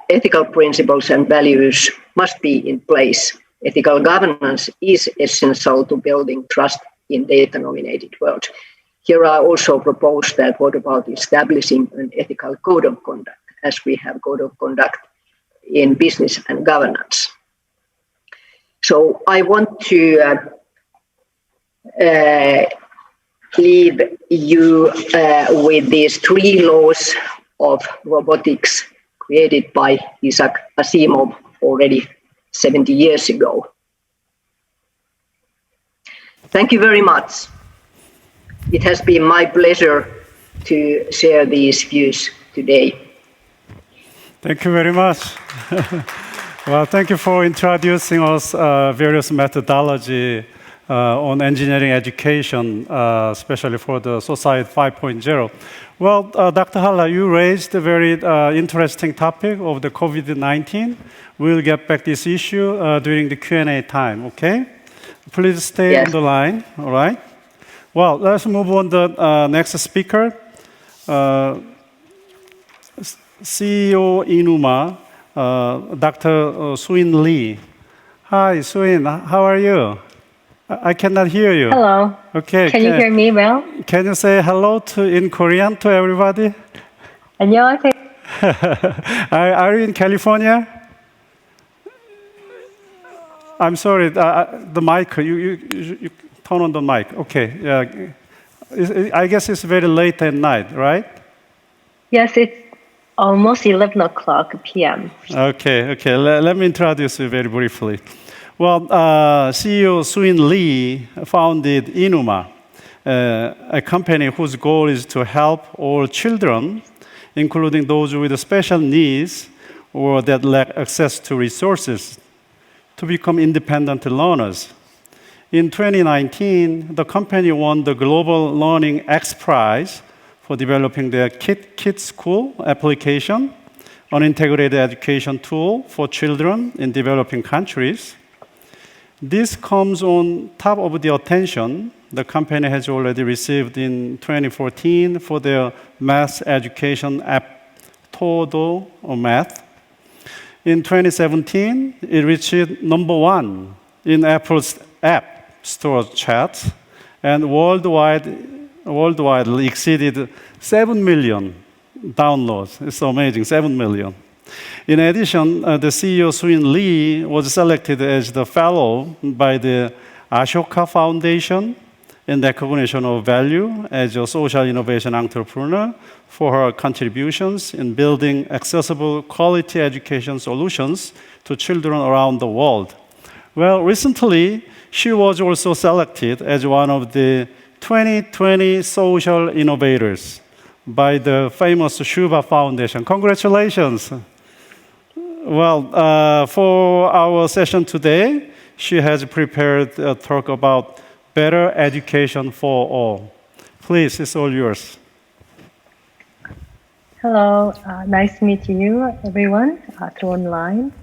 Ethical principles and values must be in place. Ethical governance is essential to building trust in data-nominated world. Here I also propose that what about establishing an ethical code of conduct, as we have code of conduct in business and governance. So I want to leave you with these 3 laws of robotics created by Isaac Asimov already 70 years ago. Thank you very much. It has been my pleasure to share these views today. Thank you very much. Well, thank you for introducing us various methodology on engineering education, especially for the Society 5.0. Well, Dr. Haarla, you raised a very interesting topic of the COVID-19. We'll get back this issue during the Q&A time, okay? Please stay on the line, all right? Well, let's move on to the next speaker. CEO Enuma, Dr. Sooin Lee. Hi, Sooin, how are you? I cannot hear you. Hello. Okay. Can you hear me well? Can you say hello in Korean to everybody? 안녕하세요. Are you in California? I'm sorry, the mic, you turn on the mic. Okay, yeah. I guess it's very late at night, right? Yes, it's almost 11 o'clock p.m. Okay. Let me introduce you very briefly. Well, CEO Sooin Lee founded Enuma, a company whose goal is to help all children, including those with special needs or that lack access to resources, to become independent learners. In 2019, the company won the Global Learning X Prize for developing their Kid School application, an integrated education tool for children in developing countries. This comes on top of the attention the company has already received in 2014 for their math education app, Todo or Math. In 2017, it reached number 1 in Apple's App Store charts, and worldwide exceeded 7 million downloads. It's amazing, 7 million. In addition, the CEO Sooin Lee was selected as the fellow by the Ashoka Foundation in recognition of value as a social innovation entrepreneur for her contributions in building accessible quality education solutions to children around the world. Well, recently, she was also selected as one of the 2020 social innovators by the famous Shuba Foundation. Congratulations. Well, for our session today, she has prepared a talk about better education for all. Please, it's all yours. Hello, nice to meet you, everyone, through online.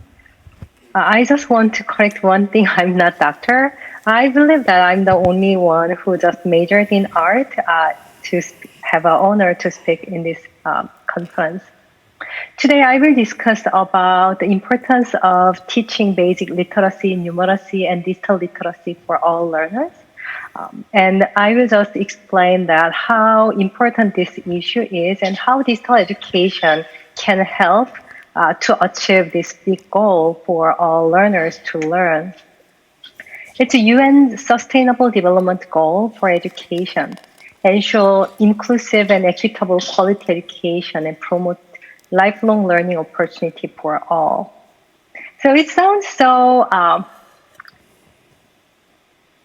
I just want to correct one thing. I'm not doctor. I believe that I'm the only one who just majored in art to have an honor to speak in this conference. Today, I will discuss about the importance of teaching basic literacy, numeracy, and digital literacy for all learners. And I will just explain that how important this issue is and how digital education can help to achieve this big goal for all learners to learn. It's a UN Sustainable Development Goal for education. ensure inclusive and equitable quality education, and promote lifelong learning opportunity for all. So it sounds so,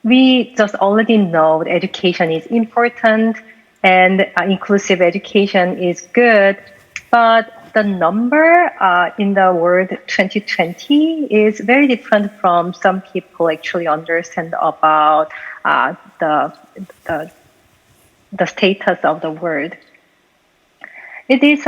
we just already know that education is important and inclusive education is good, but the number in the word 2020 is very different from some people actually understand about the status of the word. It is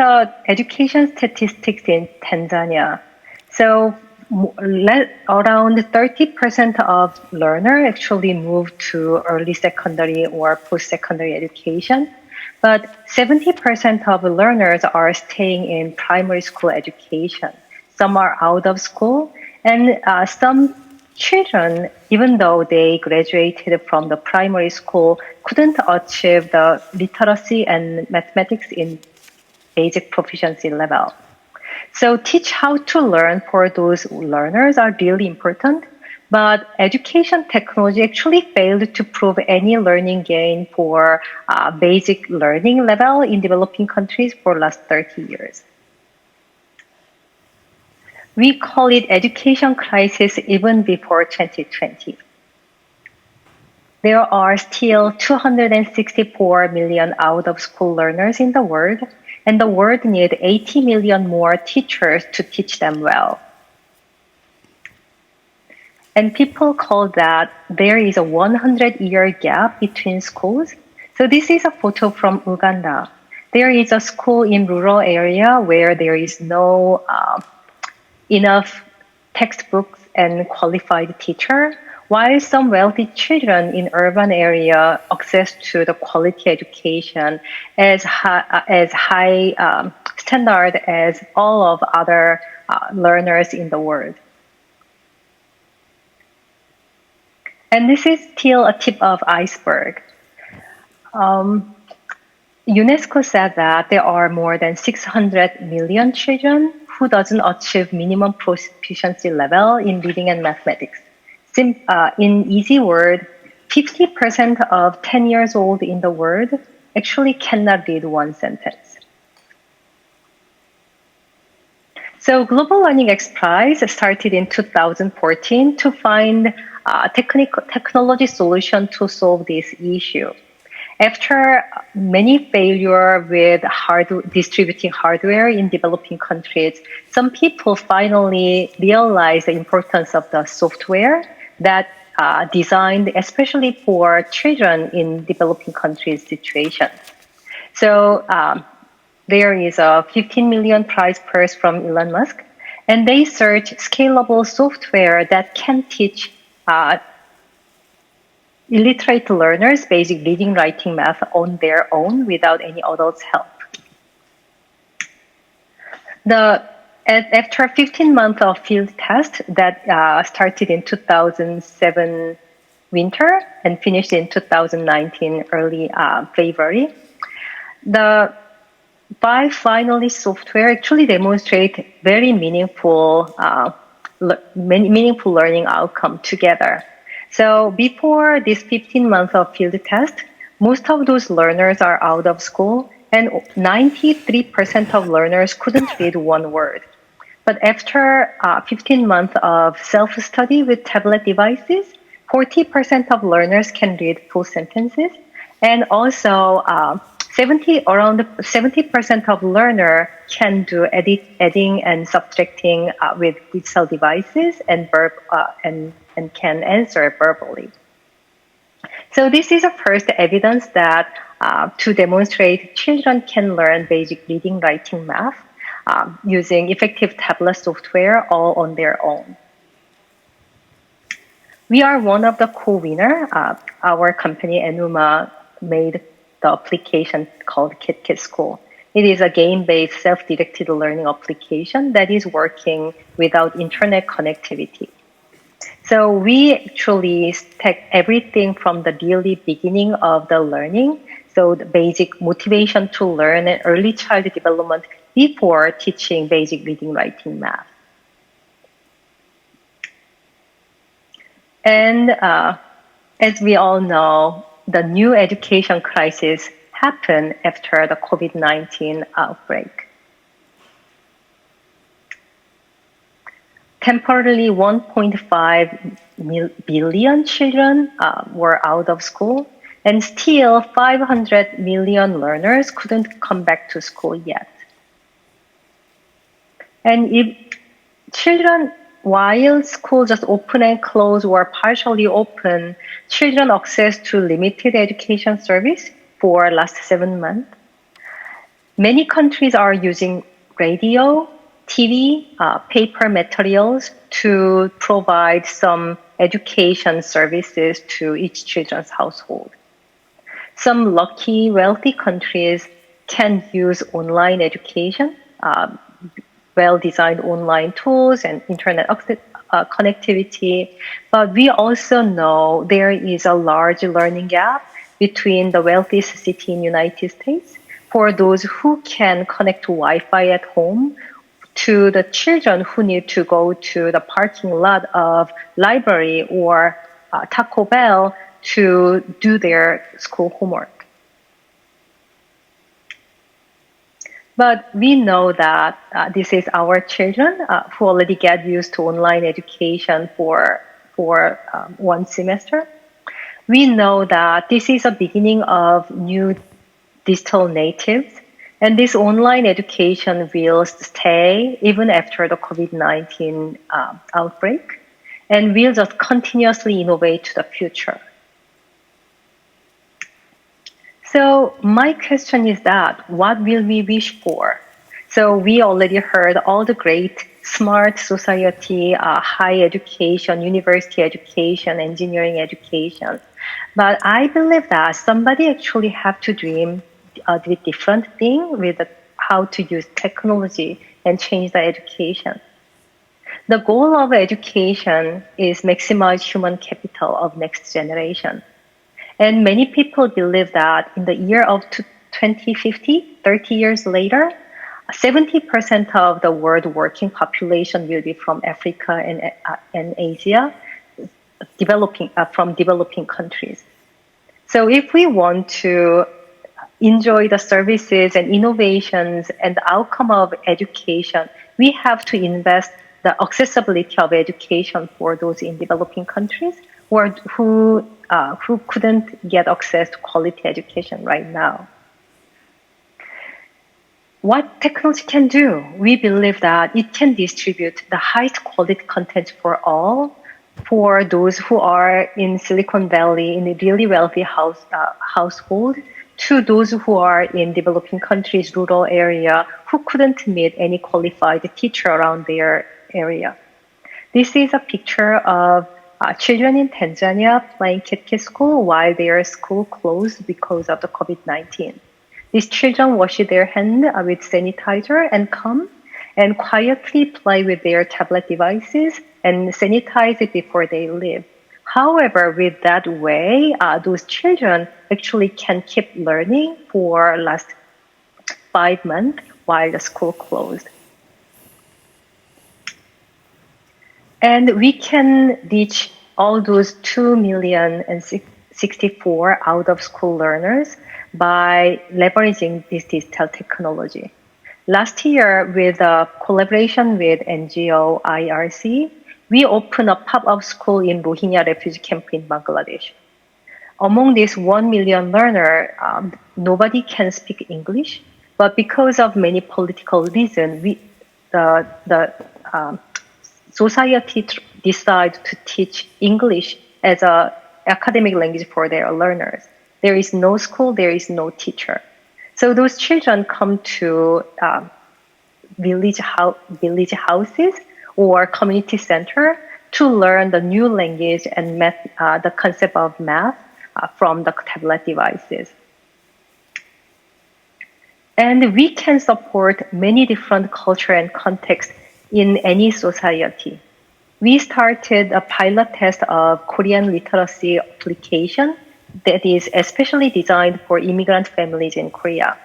education statistics in Tanzania. So around 30% of learners actually move to early secondary or post-secondary education, but 70% of learners are staying in primary school education. Some are out of school, and some children, even though they graduated from the primary school, couldn't achieve the literacy and mathematics in basic proficiency level. So teach how to learn for those learners are really important, but education technology actually failed to prove any learning gain for basic learning level in developing countries for last 30 years. We call it education crisis even before 2020. There are still 264 million out-of-school learners in the world, and the world needs 80 million more teachers to teach them well. And people call that there is a 100-year gap between schools. So this is a photo from Uganda. There is a school in rural area where there is no enough textbooks and qualified teacher, while some wealthy children in urban area access to the quality education as high standard as all of other learners in the world. And this is still a tip of iceberg. UNESCO said that there are more than 600 million children who doesn't achieve minimum proficiency level in reading and mathematics. In easy word, 50% of 10 years old in the world actually cannot read one sentence. So Global Learning X Prize started in 2014 to find a technology solution to solve this issue. After many failures with distributing hardware in developing countries, some people finally realized the importance of the software that designed especially for children in developing countries situation. So there is a 15 million prize purse from Elon Musk, and they search scalable software that can teach illiterate learners basic reading, writing, math on their own without any adult's help. After 15 months of field test that started in 2007 winter and finished in 2019 early February, the five finalist software actually demonstrate very meaningful learning outcome together. So before this 15 months of field test, most of those learners are out of school, and 93% of learners couldn't read one word. But after 15 months of self-study with tablet devices, 40% of learners can read full sentences, and also around 70% of learners can do adding and subtracting with digital devices and can answer verbally. So this is a first evidence that to demonstrate children can learn basic reading, writing, math using effective tablet software all on their own. We are one of the co-winners. Our company, Enuma, made the application called KitKit School. It is a game-based self-directed learning application that is working without internet connectivity. So we actually take everything from the really beginning of the learning, so the basic motivation to learn and early child development before teaching basic reading, writing, math. And as we all know, the new education crisis happened after the COVID-19 outbreak. Temporarily, 1.5 billion children were out of school, and still 500 million learners couldn't come back to school yet. And if children, while schools just open and close or partially open, children access to limited education service for last 7 months. Many countries are using radio, TV, paper materials to provide some education services to each children's household. Some lucky, wealthy countries can use online education, well-designed online tools and internet connectivity, but we also know there is a large learning gap between the wealthiest city in the United States for those who can connect to Wi-Fi at home to the children who need to go to the parking lot of library or Taco Bell to do their school homework. But we know that this is our children who already get used to online education for 1 semester. We know that this is a beginning of new digital natives, and this online education will stay even after the COVID-19 outbreak, and will just continuously innovate to the future. So my question is that, what will we wish for? So we already heard all the great smart society, high education, university education, engineering education. But I believe that somebody actually have to dream a different thing with how to use technology and change the education. The goal of education is maximize human capital of next generation. And many people believe that in the year of 2050, 30 years later, 70% of the world working population will be from Africa and Asia, from developing countries. So if we want to enjoy the services and innovations and the outcome of education, we have to invest the accessibility of education for those in developing countries or who couldn't get access to quality education right now. What technology can do? We believe that it can distribute the highest quality content for all, for those who are in Silicon Valley in a really wealthy household, to those who are in developing countries, rural area, who couldn't meet any qualified teacher around their area. This is a picture of children in Tanzania playing kiddie school while their school closed because of the COVID-19. These children wash their hands with sanitizer and come and quietly play with their tablet devices and sanitize it before they leave. However, with that way, those children actually can keep learning for last 5 months while the school closed. And we can reach all those 2,064,000 out-of-school learners by leveraging this digital technology. Last year, with a collaboration with NGO IRC, we opened a pop-up school in Rohingya refugee camp in Bangladesh. Among these 1 million learners, nobody can speak English, but because of many political reasons, the society decided to teach English as an academic language for their learners. There is no school, there is no teacher. So those children come to village houses or community center to learn the new language and the concept of math from the tablet devices. And we can support many different culture and contexts in any society. We started a pilot test of Korean literacy application that is especially designed for immigrant families in Korea.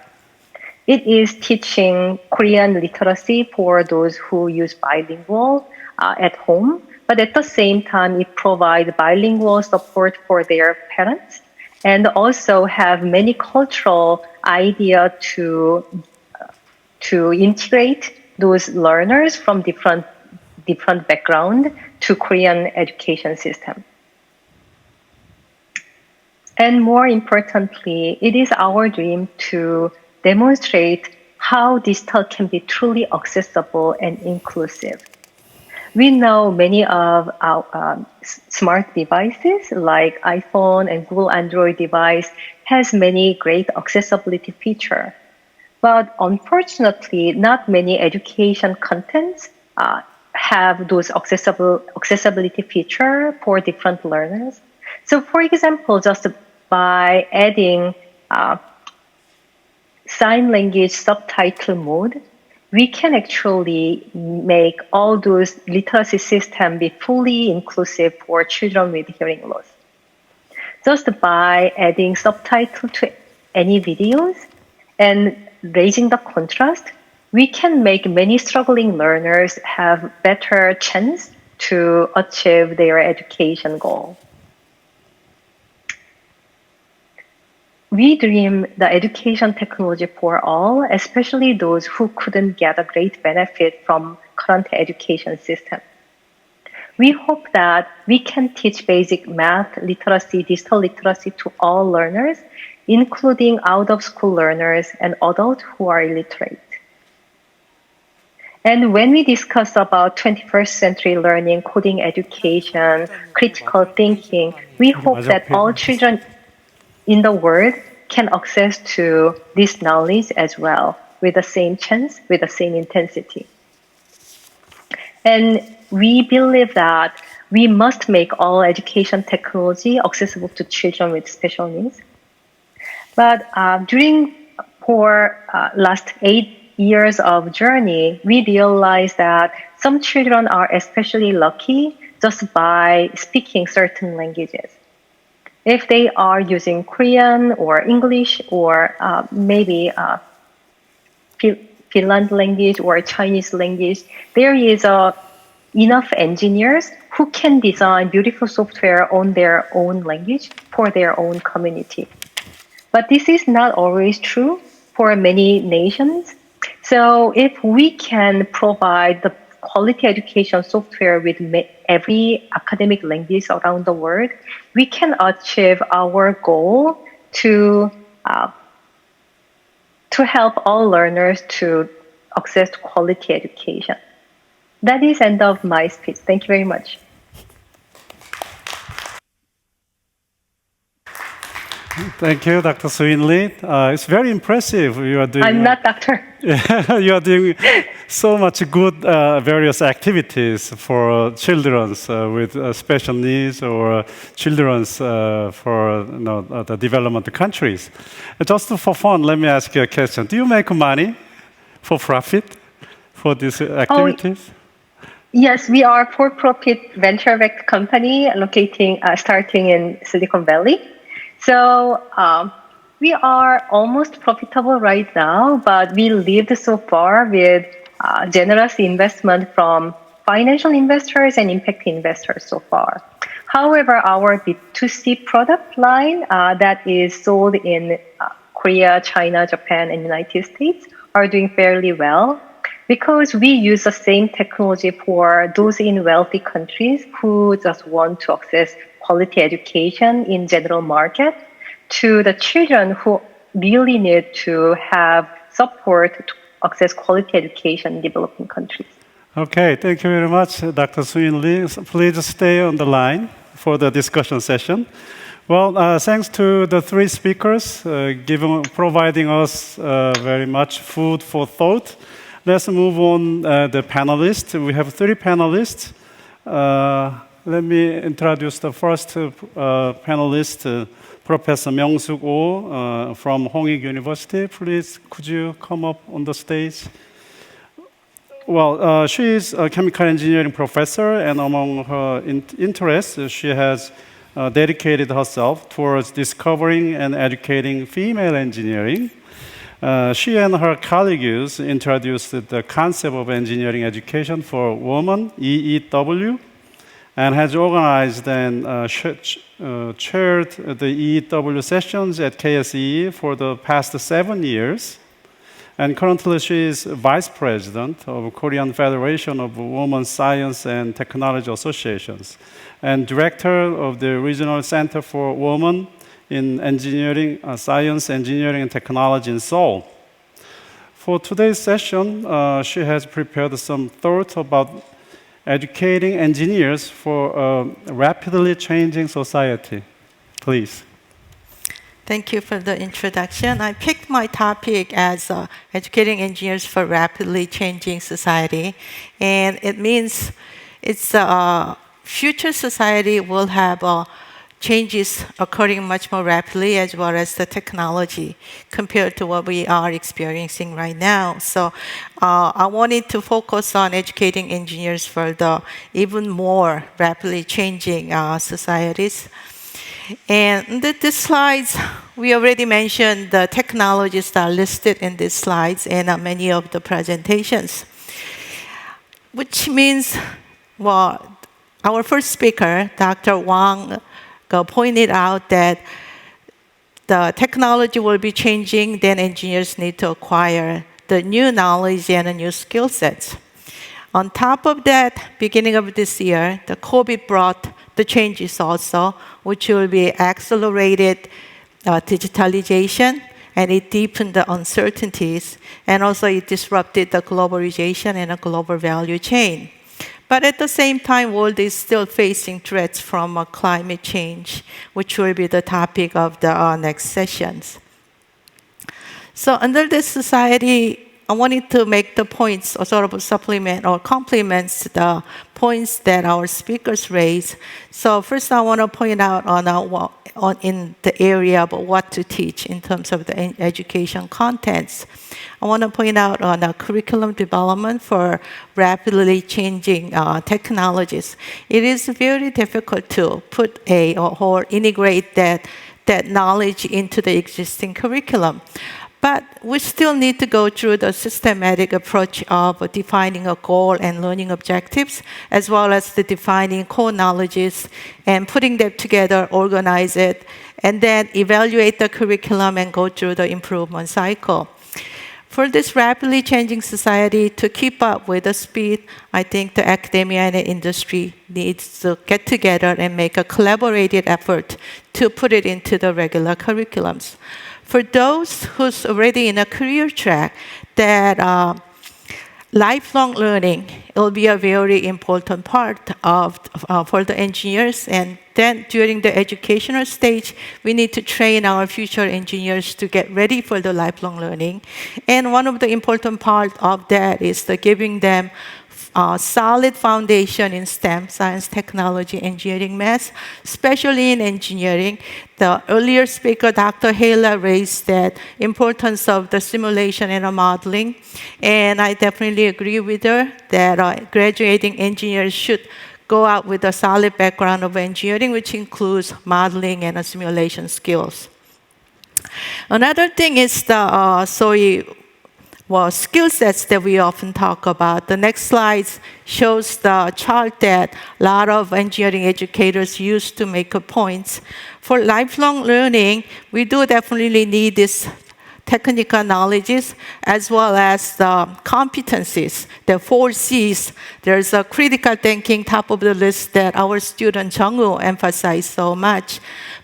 It is teaching Korean literacy for those who use bilingual at home, but at the same time, it provides bilingual support for their parents and also have many cultural idea to integrate those learners from different background to Korean education system. And more importantly, it is our dream to demonstrate how digital can be truly accessible and inclusive. We know many of our smart devices like iPhone and Google Android device has many great accessibility features. But unfortunately, not many education contents have those accessibility feature for different learners. So for example, just by adding sign language subtitle mode, we can actually make all those literacy systems be fully inclusive for children with hearing loss. Just by adding subtitle to any videos and raising the contrast, we can make many struggling learners have better chance to achieve their education goal. We dream the education technology for all, especially those who couldn't get a great benefit from current education system. We hope that we can teach basic math, literacy, digital literacy to all learners, including out-of-school learners and adults who are illiterate. And when we discuss about 21st century learning, coding education, critical thinking, we hope that all children in the world can access to this knowledge as well, with the same chance, with the same intensity. And we believe that we must make all education technology accessible to children with special needs. But during last 8 years of journey, we realized that some children are especially lucky just by speaking certain languages. If they are using Korean or English or maybe Finland language or Chinese language, there is enough engineers who can design beautiful software on their own language for their own community. But this is not always true for many nations. So if we can provide the quality education software with every academic language around the world, we can achieve our goal to help all learners to access to quality education. That is the end of my speech. Thank you very much. Thank you, Dr. Sooin Lee. It's very impressive. You are doing. I'm not doctor. You are doing so much good various activities for children with special needs or children for the development countries. Just for fun, let me ask you a question. Do you make money for profit for these activities? Yes, we are a for-profit venture-backed company starting in Silicon Valley. So we are almost profitable right now, but we lived so far with generous investment from financial investors and impact investors so far. However, our B2C product line that is sold in Korea, China, Japan, and United States are doing fairly well because we use the same technology for those in wealthy countries who just want to access quality education in general market to the children who really need to have support to access quality education in developing countries. Okay, thank you very much, Dr. Sooin Lee. Please stay on the line for the discussion session. Well, thanks to the three speakers providing us very much food for thought. Let's move on the panelists. We have 3 panelists. Let me introduce the first panelist, Professor Myongsook from Hongik University. Please, could you come up on the stage? Well, she is a chemical engineering professor, and among her interests, she has dedicated herself towards discovering and educating female engineering. She and her colleagues introduced the concept of engineering education for women, EEW, and has organized and chaired the EW sessions at KSE for the past 7 years. And currently she is Vice President of Korean Federation of Women Science and Technology Associations and Director of the Regional Center for Women in Engineering, Science, Engineering and Technology in Seoul. For today's session, she has prepared some thoughts about educating engineers for a rapidly changing society. Please. Thank you for the introduction. I picked my topic as educating engineers for rapidly changing society. And it means it's a future society will have changes occurring much more rapidly as well as the technology compared to what we are experiencing right now. So I wanted to focus on educating engineers for the even more rapidly changing societies. And these slides, we already mentioned the technologies that are listed in these slides and many of the presentations, which means, well, our first speaker, Dr. Wang, pointed out that the technology will be changing, then engineers need to acquire the new knowledge and the new skill sets. On top of that, beginning of this year, the COVID brought the changes also, which will be accelerated digitalization, and it deepened the uncertainties, and also it disrupted the globalization and a global value chain. But at the same time, the world is still facing threats from climate change, which will be the topic of the next sessions. So under this society, I wanted to make the points, or sort of supplement or complements the points that our speakers raised. So first I want to point out on in the area about what to teach in terms of the education contents. I want to point out on curriculum development for rapidly changing technologies. It is very difficult to put or integrate that knowledge into the existing curriculum. But we still need to go through the systematic approach of defining a goal and learning objectives, as well as the defining core knowledges and putting them together, organize it, and then evaluate the curriculum and go through the improvement cycle. For this rapidly changing society, to keep up with the speed, I think the academia and the industry needs to get together and make a collaborative effort to put it into the regular curriculums. For those who's already in a career track, that lifelong learning will be a very important part of for the engineers. And then during the educational stage, we need to train our future engineers to get ready for the lifelong learning. And one of the important parts of that is the giving them solid foundation in STEM, science, technology, engineering, math, especially in engineering. The earlier speaker, Dr. Haarla, raised that importance of the simulation and modeling. And I definitely agree with her that graduating engineers should go out with a solid background of engineering, which includes modeling and simulation skills. Another thing is the skill sets that we often talk about. The next slide shows the chart that a lot of engineering educators use to make points. For lifelong learning, we do definitely need these technical knowledges as well as the competencies, the 4 C's. There's a critical thinking top of the list that our student Jeong emphasized so much.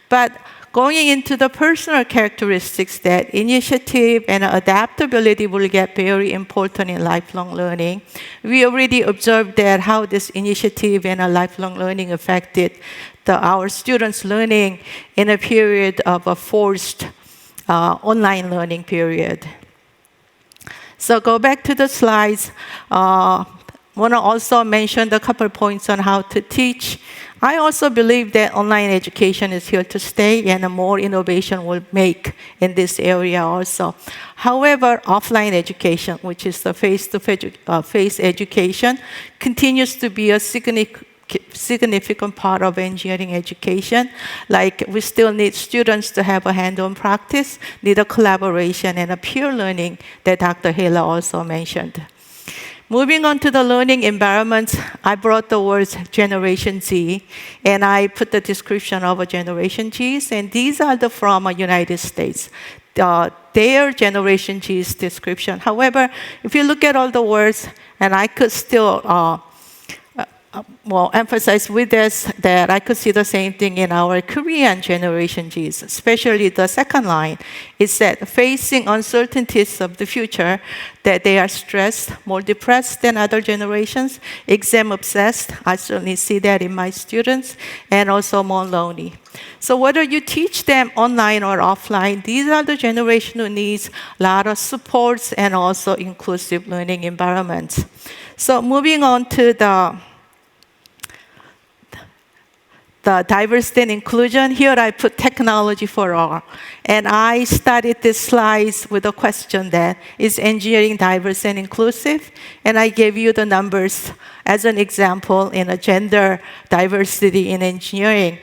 But going into the personal characteristics, that initiative and adaptability will get very important in lifelong learning. We already observed that how this initiative and lifelong learning affected our students' learning in a period of a forced online learning period. So go back to the slides. I want to also mention a couple points on how to teach. I also believe that online education is here to stay and more innovation will make in this area also. However, offline education, which is the face-to-face education, continues to be a significant part of engineering education. Like, we still need students to have a hand-on practice, need a collaboration and a peer learning that Dr. Haarla also mentioned. Moving on to the learning environments, I brought the words Generation Z, and I put the description of a Generation G's, and these are from United States. Their Generation G's description. However, if you look at all the words, and I could still emphasize with this that I could see the same thing in our Korean Generation G's, especially the second line. It said, facing uncertainties of the future, that they are stressed, more depressed than other generations, exam obsessed. I certainly see that in my students, and also more lonely. So whether you teach them online or offline, these are the generation who needs a lot of supports and also inclusive learning environments. So moving on to the diversity and inclusion, here I put technology for all. And I started this slides with a question that is engineering diverse and inclusive? And I gave you the numbers as an example in a gender diversity in engineering.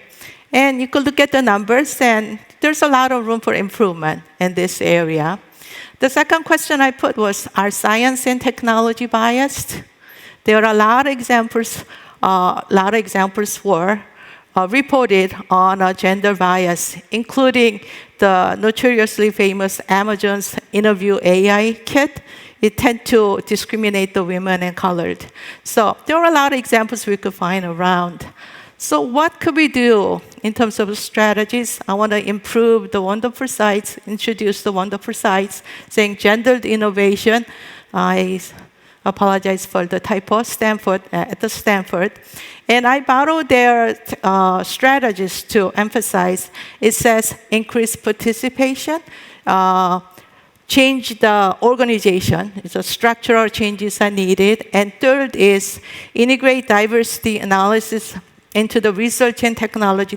And you could look at the numbers, and there's a lot of room for improvement in this area. The second question I put was, are science and technology biased? There are a lot of examples were reported on gender bias, including the notoriously famous Amazon's Interview AI kit. It tends to discriminate the women and colored. So there are a lot of examples we could find around. So what could we do in terms of strategies? I want to improve the wonderful sites, introduce the wonderful sites, saying gendered innovation. I apologize for the typo, at the Stanford. And I borrowed their strategies to emphasize. It says increase participation, change the organization. So structural changes are needed. And third is integrate diversity analysis into the research and technology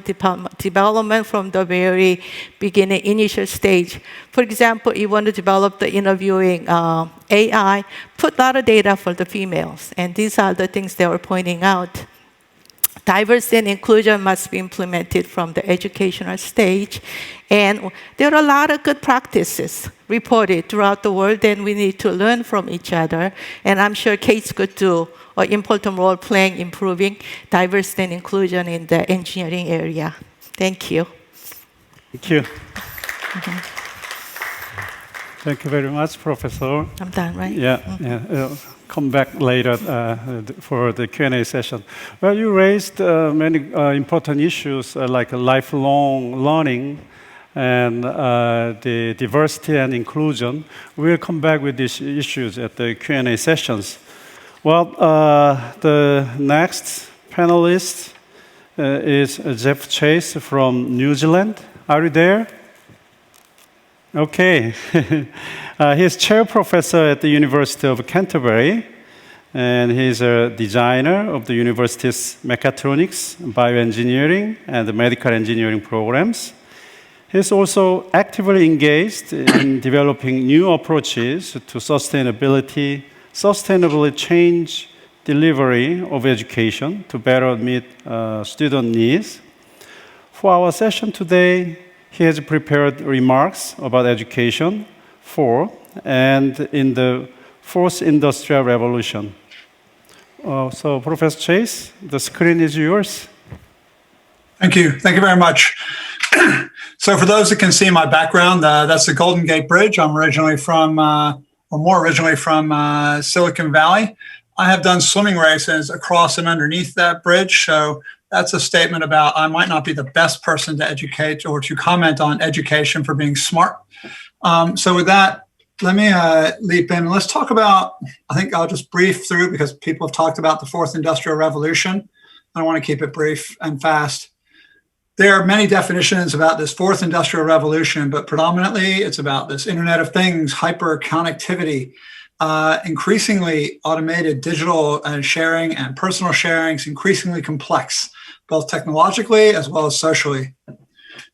development from the very beginning, initial stage. For example, you want to develop the interviewing AI, put a lot of data for the females. And these are the things they were pointing out. Diversity and inclusion must be implemented from the educational stage. And there are a lot of good practices reported throughout the world, and we need to learn from each other. And I'm sure CAETS could do an important role playing improving diversity and inclusion in the engineering area. Thank you. Thank you. Thank you very much, Professor. I'm done, right? Yeah. Come back later for the Q&A session. Well, you raised many important issues like lifelong learning and the diversity and inclusion. We'll come back with these issues at the Q&A sessions. Well, the next panelist is Geoff Chase from New Zealand. Are you there? Okay. He's chair professor at the University of Canterbury, and he's a designer of the university's mechatronics, bioengineering, and the medical engineering programs. He's also actively engaged in developing new approaches to sustainability, sustainably change delivery of education to better meet student needs. For our session today, he has prepared remarks about education for and in the fourth industrial revolution. So, Professor Chase, the screen is yours. Thank you. Thank you very much. So for those that can see my background, that's the Golden Gate Bridge. I'm originally from, more originally from Silicon Valley. I have done swimming races across and underneath that bridge. So that's a statement about I might not be the best person to educate or to comment on education for being smart. So with that, let me leap in. Let's talk about, I think I'll just brief through because people have talked about the fourth industrial revolution. I want to keep it brief and fast. There are many definitions about this fourth industrial revolution, but predominantly it's about this Internet of Things, hyper connectivity, increasingly automated digital sharing and personal sharing is increasingly complex, both technologically as well as socially.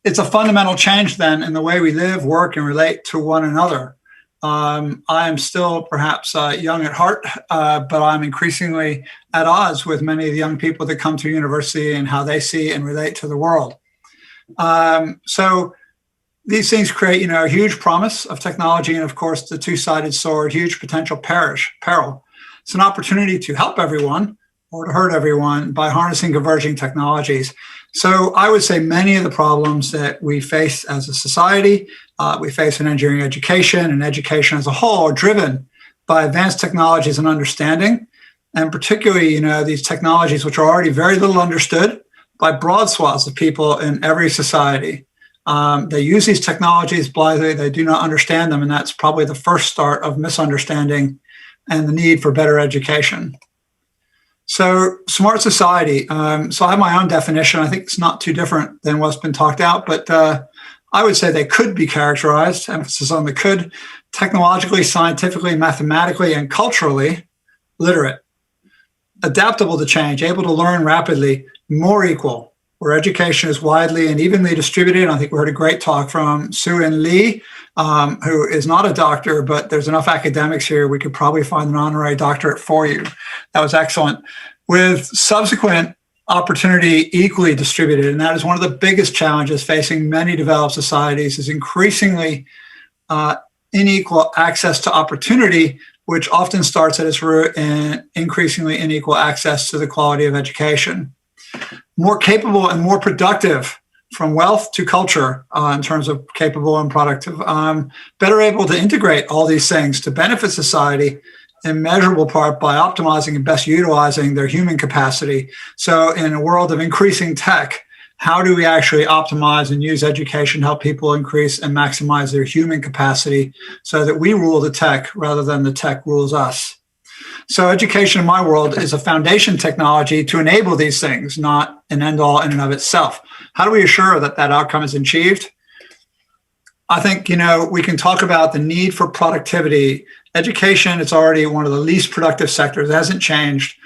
It's a fundamental change then in the way we live, work, and relate to one another. I am still perhaps young at heart, but I'm increasingly at odds with many of the young people that come to university and how they see and relate to the world. So these things create, a huge promise of technology and, of course, the two-sided sword, huge potential peril. It's an opportunity to help everyone or to hurt everyone by harnessing converging technologies. So I would say many of the problems that we face as a society, we face in engineering education and education as a whole, are driven by advanced technologies and understanding, and particularly, these technologies which are already very little understood by broad swaths of people in every society. They use these technologies blithely, they do not understand them, and that's probably the first start of misunderstanding and the need for better education. So smart society. So I have my own definition. I think it's not too different than what's been talked out, but I would say they could be characterized, emphasis on the could, technologically, scientifically, mathematically, and culturally literate, adaptable to change, able to learn rapidly, more equal, where education is widely and evenly distributed. And I think we heard a great talk from Sooin Lee, who is not a doctor, but there's enough academics here, we could probably find an honorary doctorate for you. That was excellent. With subsequent opportunity equally distributed, and that is one of the biggest challenges facing many developed societies, is increasingly unequal access to opportunity, which often starts at its root in increasingly unequal access to the quality of education. More capable and more productive, from wealth to culture, in terms of capable and productive, better able to integrate all these things to benefit society in measurable part by optimizing and best utilizing their human capacity. So in a world of increasing tech, how do we actually optimize and use education to help people increase and maximize their human capacity so that we rule the tech rather than the tech rules us? So education in my world is a foundation technology to enable these things, not an end-all in and of itself. How do we assure that that outcome is achieved? I think, we can talk about the need for productivity. Education, it's already one of the least productive sectors. It hasn't changed.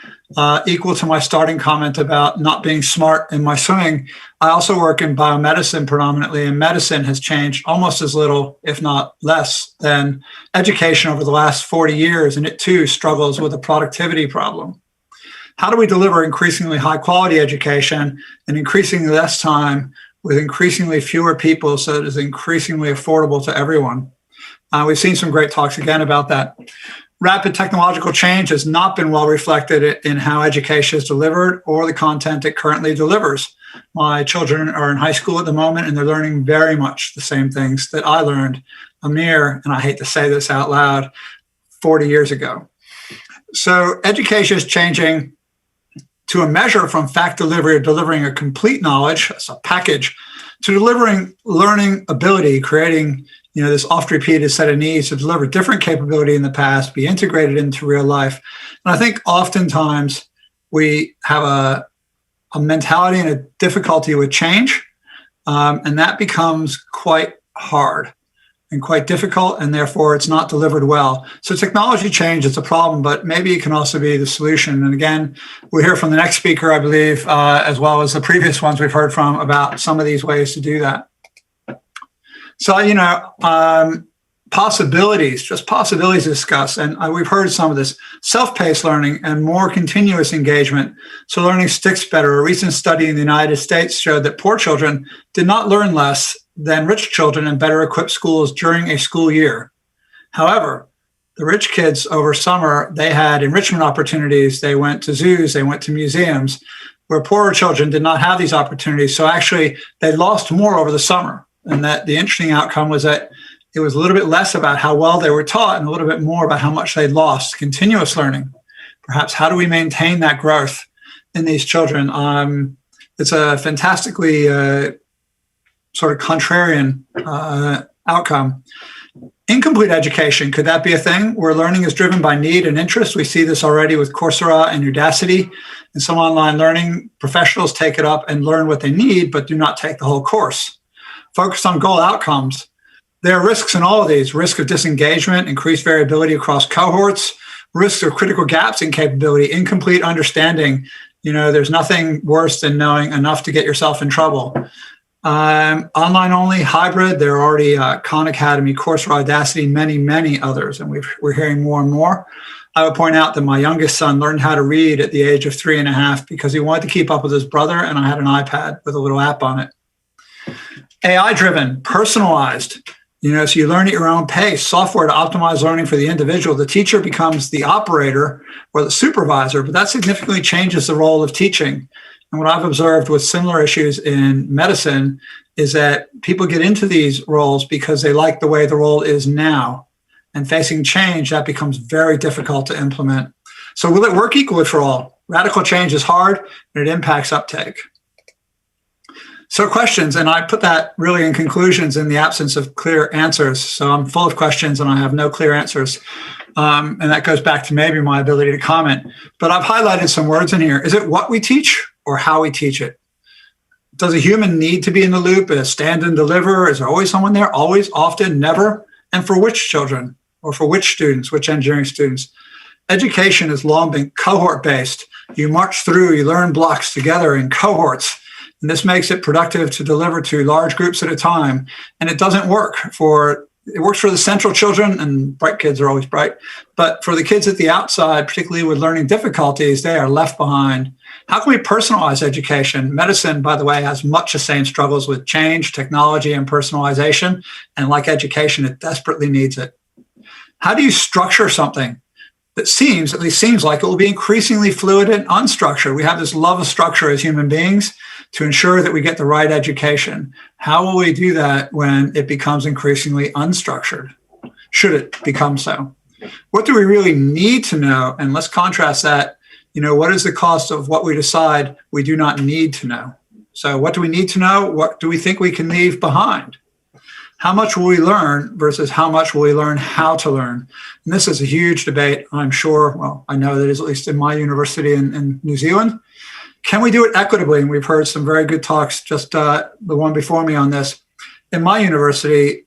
Equal to my starting comment about not being smart in my swimming, I also work in biomedicine predominantly, and medicine has changed almost as little, if not less, than education over the last 40 years, and it too struggles with a productivity problem. How do we deliver increasingly high quality education in increasingly less time with increasingly fewer people so that it is increasingly affordable to everyone? We've seen some great talks again about that. Rapid technological change has not been well reflected in how education is delivered or the content it currently delivers. My children are in high school at the moment, and they're learning very much the same things that I learned a mere, and I hate to say this out loud, 40 years ago. So education is changing to a measure from fact delivery or delivering a complete knowledge, as a package, to delivering learning ability, creating this oft-repeated set of needs to deliver different capability in the past, be integrated into real life. And I think oftentimes we have a mentality and a difficulty with change, and that becomes quite hard and quite difficult, and therefore it's not delivered well. So technology change is a problem, but maybe it can also be the solution. And again, we'll hear from the next speaker, I believe, as well as the previous ones we've heard from about some of these ways to do that. So, possibilities to discuss, and we've heard some of this, self-paced learning and more continuous engagement, so learning sticks better. A recent study in the United States showed that poor children did not learn less than rich children in better equipped schools during a school year. However, the rich kids over summer, they had enrichment opportunities, they went to zoos, they went to museums, where poorer children did not have these opportunities. So actually, they lost more over the summer. And that the interesting outcome was that it was a little bit less about how well they were taught and a little bit more about how much they'd lost. Continuous learning. Perhaps how do we maintain that growth in these children? It's a fantastically sort of contrarian outcome. Incomplete education, could that be a thing where learning is driven by need and interest? We see this already with Coursera and Udacity. And some online learning professionals take it up and learn what they need, but do not take the whole course. Focus on goal outcomes. There are risks in all of these: risk of disengagement, increased variability across cohorts, risks of critical gaps in capability, incomplete understanding. There's nothing worse than knowing enough to get yourself in trouble. Online only, hybrid. There are already Khan Academy, Coursera, Audacity, many others, and we're hearing more and more. I would point out that my youngest son learned how to read at the age of 3.5 because he wanted to keep up with his brother, and I had an iPad with a little app on it. AI-driven, personalized, So you learn at your own pace, software to optimize learning for the individual. The teacher becomes the operator or the supervisor, but that significantly changes the role of teaching. And what I've observed with similar issues in medicine is that people get into these roles because they like the way the role is now. And facing change, that becomes very difficult to implement. So will it work equally for all? Radical change is hard, and it impacts uptake. So questions, and I put that really in conclusions in the absence of clear answers. So I'm full of questions and I have no clear answers. And that goes back to maybe my ability to comment. But I've highlighted some words in here. Is it what we teach or how we teach it? Does a human need to be in the loop? Is stand and deliver? Is there always someone there? Always, often, never? And for which children or for which students, which engineering students? Education has long been cohort-based. You march through, you learn blocks together in cohorts. And this makes it productive to deliver to large groups at a time. And it doesn't work it works for the central children, and bright kids are always bright. But for the kids at the outside, particularly with learning difficulties, they are left behind. How can we personalize education? Medicine, by the way, has much the same struggles with change, technology, and personalization. And like education, it desperately needs it. How do you structure something that at least seems like it will be increasingly fluid and unstructured? We have this love of structure as human beings to ensure that we get the right education. How will we do that when it becomes increasingly unstructured? Should it become so? What do we really need to know? And let's contrast that. What is the cost of what we decide we do not need to know? So what do we need to know? What do we think we can leave behind? How much will we learn versus how much will we learn how to learn? And this is a huge debate, I'm sure. Well, I know that is at least in my university in New Zealand. Can we do it equitably? And we've heard some very good talks, just the one before me on this. In my university,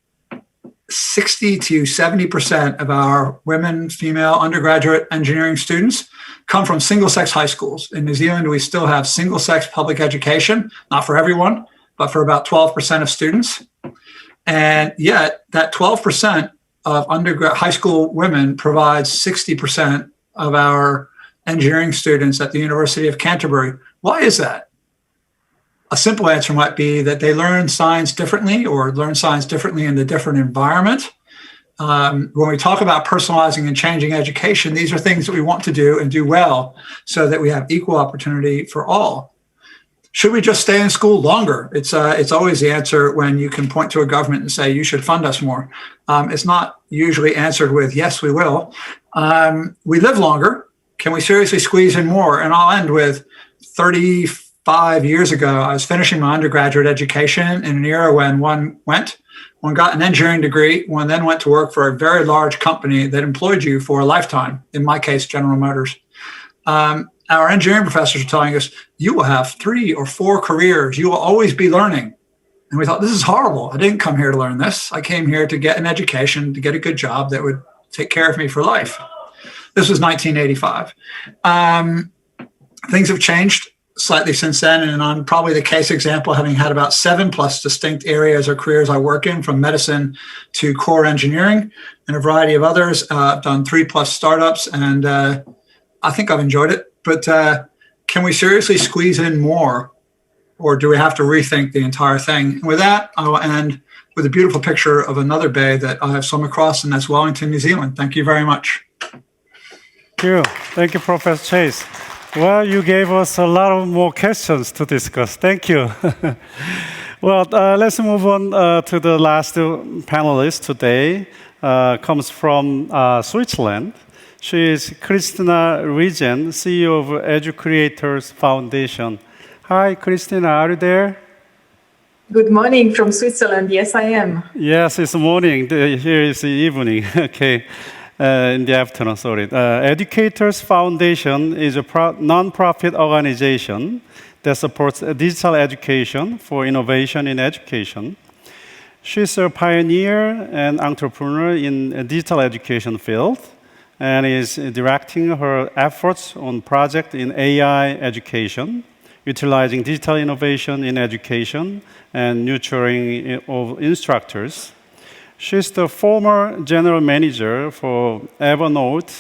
60 to 70% of our women, female undergraduate engineering students come from single-sex high schools. In New Zealand, we still have single-sex public education, not for everyone, but for about 12% of students. And yet that 12% of high school women provides 60% of our engineering students at the University of Canterbury. Why is that? A simple answer might be that they learn science differently or learn science differently in a different environment. When we talk about personalizing and changing education, these are things that we want to do and do well so that we have equal opportunity for all. Should we just stay in school longer? It's always the answer when you can point to a government and say, you should fund us more. It's not usually answered with, yes, we will. We live longer. Can we seriously squeeze in more? And I'll end with 35 years ago, I was finishing my undergraduate education in an era when one got an engineering degree, one then went to work for a very large company that employed you for a lifetime, in my case, General Motors. Our engineering professors are telling us, you will have 3 or 4 careers. You will always be learning. And we thought, this is horrible. I didn't come here to learn this. I came here to get an education, to get a good job that would take care of me for life. This was 1985. Things have changed slightly since then. And I'm probably the case example, having had about 7+ distinct areas or careers I work in, from medicine to core engineering and a variety of others. I've done 3+ startups, and I think I've enjoyed it. But can we seriously squeeze in more, or do we have to rethink the entire thing? And with that, I will end with a beautiful picture of another bay that I have swum across, and that's Wellington, New Zealand. Thank you very much. Thank you, Professor Chase. Well, you gave us a lot of more questions to discuss. Thank you. Well, let's move on to the last panelist today. Comes from Switzerland. She is Cristina Riesen, CEO of Educreators Foundation. Hi, Cristina, are you there? Good morning from Switzerland. Yes, I am. Yes, it's morning. Here is the evening. Okay, in the afternoon, sorry. Educators Foundation is a non-profit organization that supports digital education for innovation in education. She's a pioneer and entrepreneur in the digital education field, and is directing her efforts on projects in AI education, utilizing digital innovation in education and nurturing of instructors. She's the former general manager for Evernote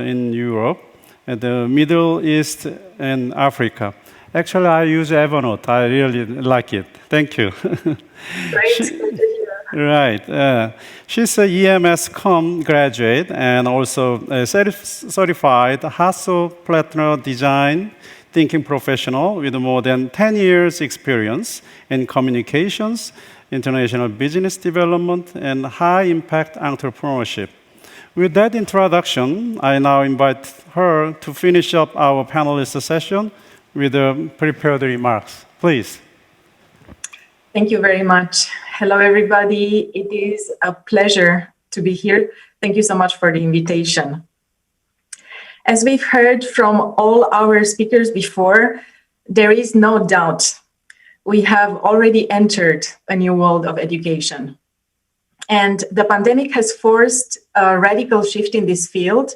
in Europe, and the Middle East and Africa. Actually, I use Evernote. I really like it. Thank you. Great. Good to hear. Right. She's a EMS.com graduate and also a certified Hasso Platinum Design Thinking Professional with more than 10 years experience in communications, international business development, and high-impact entrepreneurship. With that introduction, I now invite her to finish up our panelist session with prepared remarks. Please. Thank you very much. Hello, everybody. It is a pleasure to be here. Thank you so much for the invitation. As we've heard from all our speakers before, there is no doubt we have already entered a new world of education. And the pandemic has forced a radical shift in this field.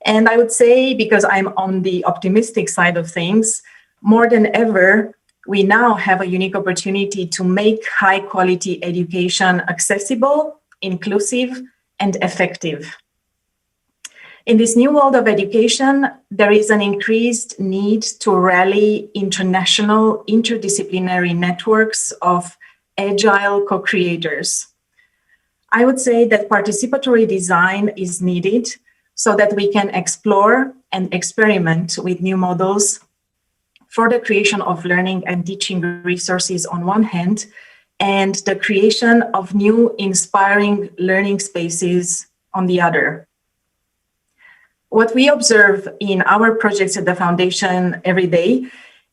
And I would say, because I'm on the optimistic side of things, more than ever, we now have a unique opportunity to make high-quality education accessible, inclusive, and effective. In this new world of education, there is an increased need to rally international, interdisciplinary networks of agile co-creators. I would say that participatory design is needed so that we can explore and experiment with new models for the creation of learning and teaching resources on one hand, and the creation of new inspiring learning spaces on the other. What we observe in our projects at the Foundation every day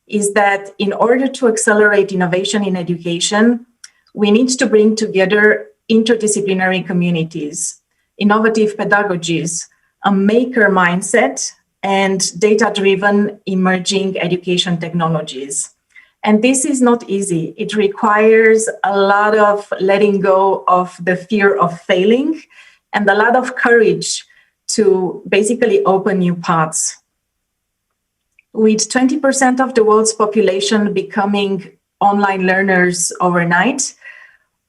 is that in order to accelerate innovation in education, we need to bring together interdisciplinary communities, innovative pedagogies, a maker mindset, and data-driven emerging education technologies. And this is not easy. It requires a lot of letting go of the fear of failing and a lot of courage to basically open new paths. With 20% of the world's population becoming online learners overnight,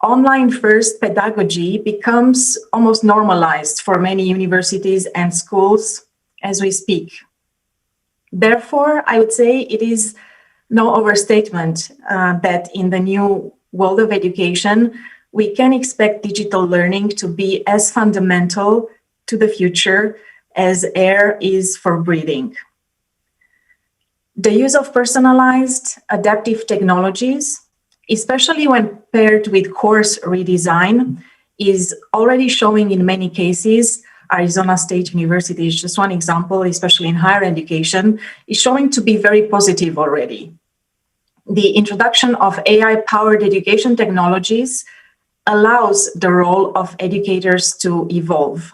online-first pedagogy becomes almost normalized for many universities and schools as we speak. Therefore, I would say it is no overstatement that in the new world of education, we can expect digital learning to be as fundamental to the future as air is for breathing. The use of personalized adaptive technologies, especially when paired with course redesign, is already showing in many cases. Arizona State University is just one example, especially in higher education, is showing to be very positive already. The introduction of AI-powered education technologies allows the role of educators to evolve.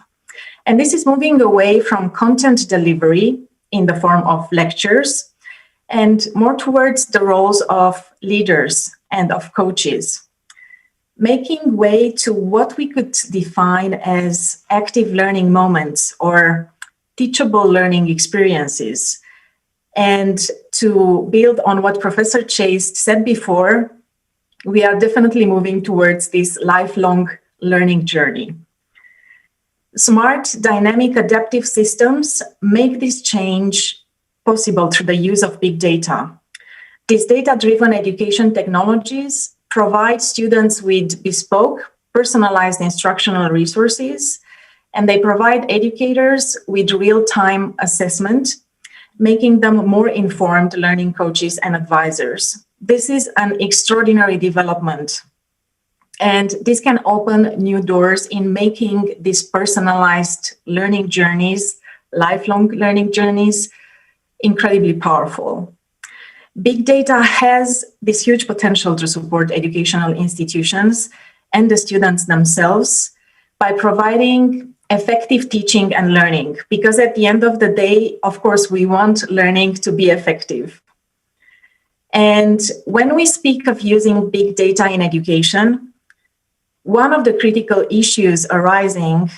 And this is moving away from content delivery in the form of lectures and more towards the roles of leaders and of coaches, making way to what we could define as active learning moments or teachable learning experiences. And to build on what Professor Chase said before, we are definitely moving towards this lifelong learning journey. Smart, dynamic, adaptive systems make this change possible through the use of big data. These data-driven education technologies provide students with bespoke, personalized instructional resources, and they provide educators with real-time assessment, making them more informed learning coaches and advisors. This is an extraordinary development. And this can open new doors in making these personalized learning journeys, lifelong learning journeys, incredibly powerful. Big data has this huge potential to support educational institutions and the students themselves by providing effective teaching and learning, because at the end of the day, of course, we want learning to be effective. And when we speak of using big data in education, one of the critical issues arising,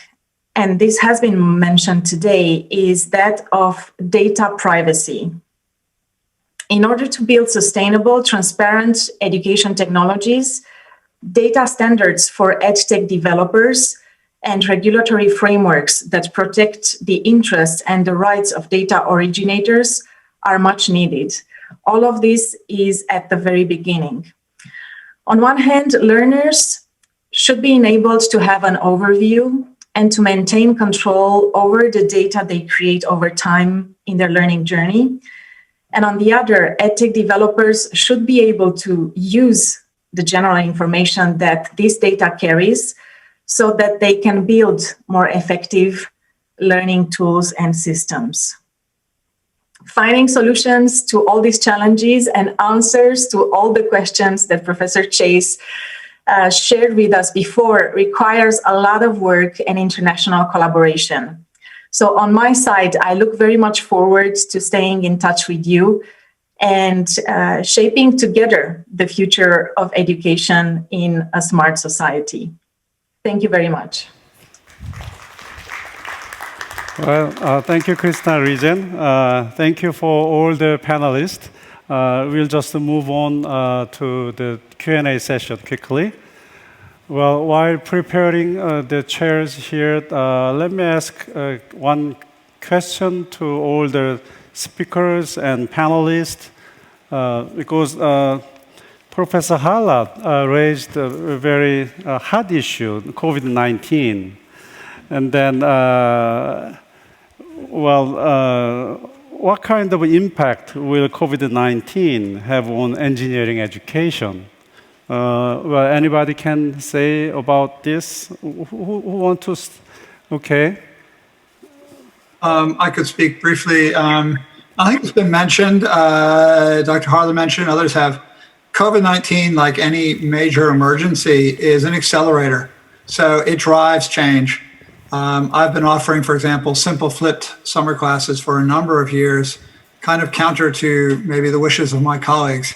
and this has been mentioned today, is that of data privacy. In order to build sustainable, transparent education technologies, data standards for edtech developers and regulatory frameworks that protect the interests and the rights of data originators are much needed. All of this is at the very beginning. On one hand, learners should be enabled to have an overview and to maintain control over the data they create over time in their learning journey. And on the other, edtech developers should be able to use the general information that this data carries so that they can build more effective learning tools and systems. Finding solutions to all these challenges and answers to all the questions that Professor Chase shared with us before requires a lot of work and international collaboration. So on my side, I look very much forward to staying in touch with you and shaping together the future of education in a smart society. Thank you very much. Well, thank you, Cristina, Riesen. Thank you for all the panelists. We'll just move on to the Q&A session quickly. Well, while preparing the chairs here, let me ask one question to all the speakers and panelists, because Professor Haarla raised a very hot issue, COVID-19. And then, what kind of impact will COVID-19 have on engineering education? Well, anybody can say about this? Who want to? Okay. I could speak briefly. I think it's been mentioned, Dr. Haarla mentioned, others have. COVID-19, like any major emergency, is an accelerator. So it drives change. I've been offering, for example, simple flipped summer classes for a number of years, kind of counter to maybe the wishes of my colleagues.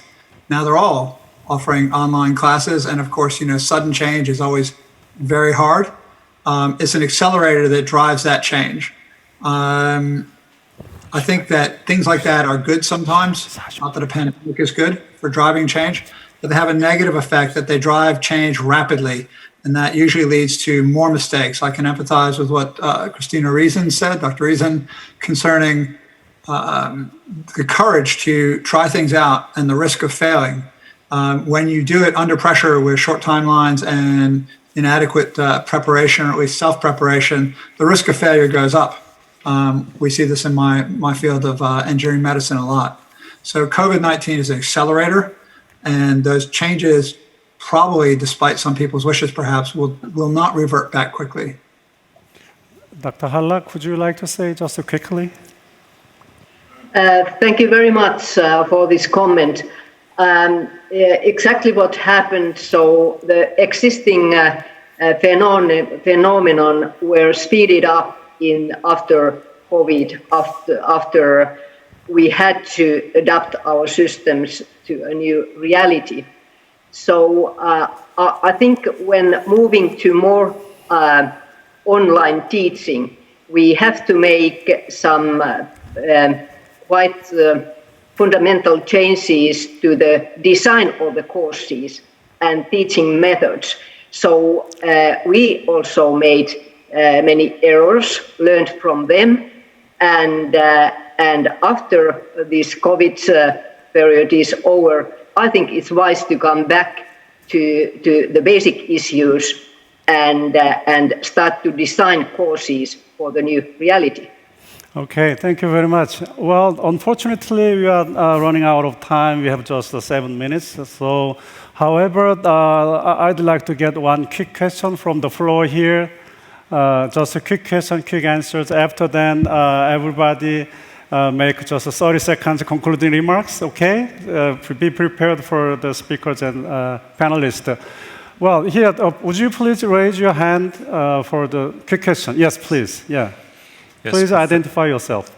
Now they're all offering online classes. And of course, sudden change is always very hard. It's an accelerator that drives that change. I think that things like that are good sometimes. Not that a pandemic is good for driving change, but they have a negative effect that they drive change rapidly. And that usually leads to more mistakes. I can empathize with what Cristina Riesen said, Dr. Riesen, concerning the courage to try things out and the risk of failing. When you do it under pressure with short timelines and inadequate preparation, or at least self-preparation, the risk of failure goes up. We see this in my field of engineering medicine a lot. So COVID-19 is an accelerator, and those changes probably, despite some people's wishes perhaps, will not revert back quickly. Dr. Haarla, could you like to say just quickly? Thank you very much for this comment. Exactly what happened. So the existing phenomenon were speeded up after COVID, after we had to adapt our systems to a new reality. So I think when moving to more online teaching, we have to make some quite fundamental changes to the design of the courses and teaching methods. So we also made many errors, learned from them, and after this COVID period is over, I think it's wise to come back to the basic issues and start to design courses for the new reality. Okay, thank you very much. Well, unfortunately, we are running out of time. We have just 7 minutes. So, however, I'd like to get one quick question from the floor here. Just a quick question, quick answers. After then, everybody make just 30 seconds concluding remarks, okay? Be prepared for the speakers and panelists. Well, here, would you please raise your hand for the quick question? Yes, please. Yeah. Yes, please identify yourself.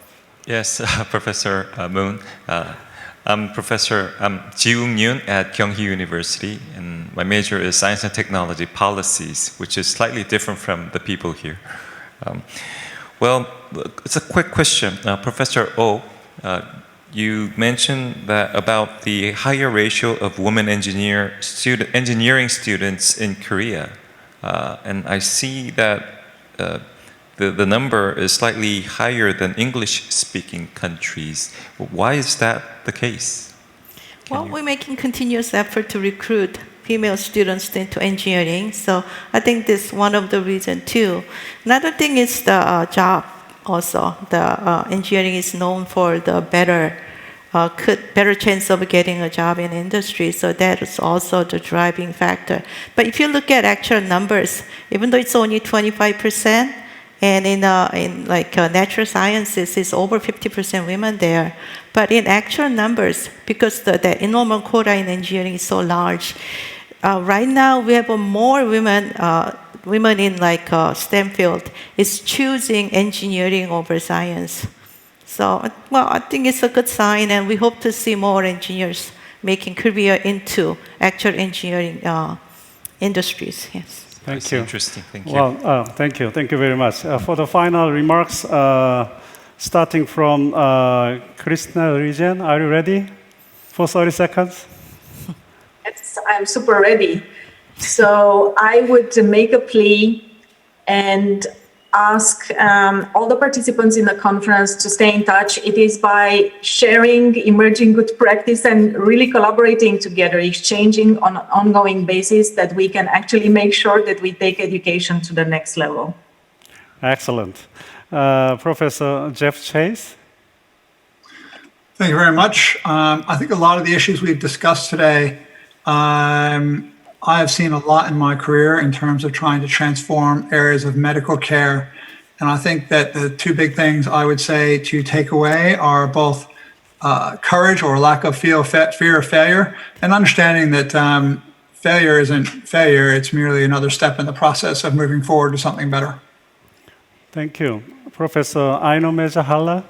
Yes, Professor Moon. I'm Jian at Gyeonggi University, and my major is Science and Technology Policies, which is slightly different from the people here. Well, it's a quick question. Professor Oh, you mentioned that about the higher ratio of women engineering students in Korea, and I see that the number is slightly higher than English-speaking countries. Why is that the case? Well, we're making continuous effort to recruit female students into engineering. So I think this is one of the reasons too. Another thing is the job also. The engineering is known for the better chance of getting a job in industry. So that is also the driving factor. But if you look at actual numbers, even though it's only 25%, and in natural sciences, it's over 50% women there. But in actual numbers, because the enrollment quota in engineering is so large, right now we have more women in STEM field is choosing engineering over science. So, well, I think it's a good sign, and we hope to see more engineers making career into actual engineering industries. Yes. Thank you. Interesting. Thank you. Well, thank you. Thank you very much. For the final remarks, starting from Cristina, Riesen, are you ready for 30 seconds? Yes, I'm super ready. So I would make a plea and ask all the participants in the conference to stay in touch. It is by sharing emerging good practice and really collaborating together, exchanging on an ongoing basis, that we can actually make sure that we take education to the next level. Excellent. Professor Geoff Chase. Thank you very much. I think a lot of the issues we've discussed today, I have seen a lot in my career in terms of trying to transform areas of medical care. And I think that the two big things I would say to take away are both courage or lack of fear of failure, and understanding that failure isn't failure, it's merely another step in the process of moving forward to something better. Thank you. Professor Ainomija Haarla.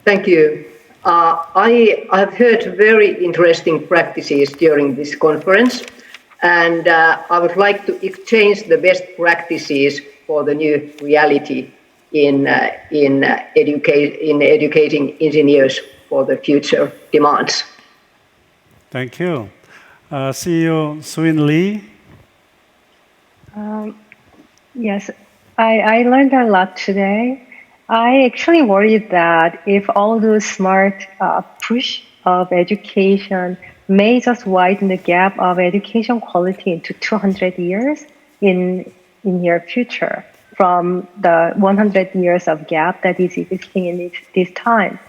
Thank you. I have heard very interesting practices during this conference, and I would like to exchange the best practices for the new reality in educating engineers for the future demands. Thank you. CEO Sooin Lee. Yes, I learned a lot today. I actually worried that if all those smart push of education may just widen the gap of education quality into 200 years in near future from the 100 years of gap that is existing in this time.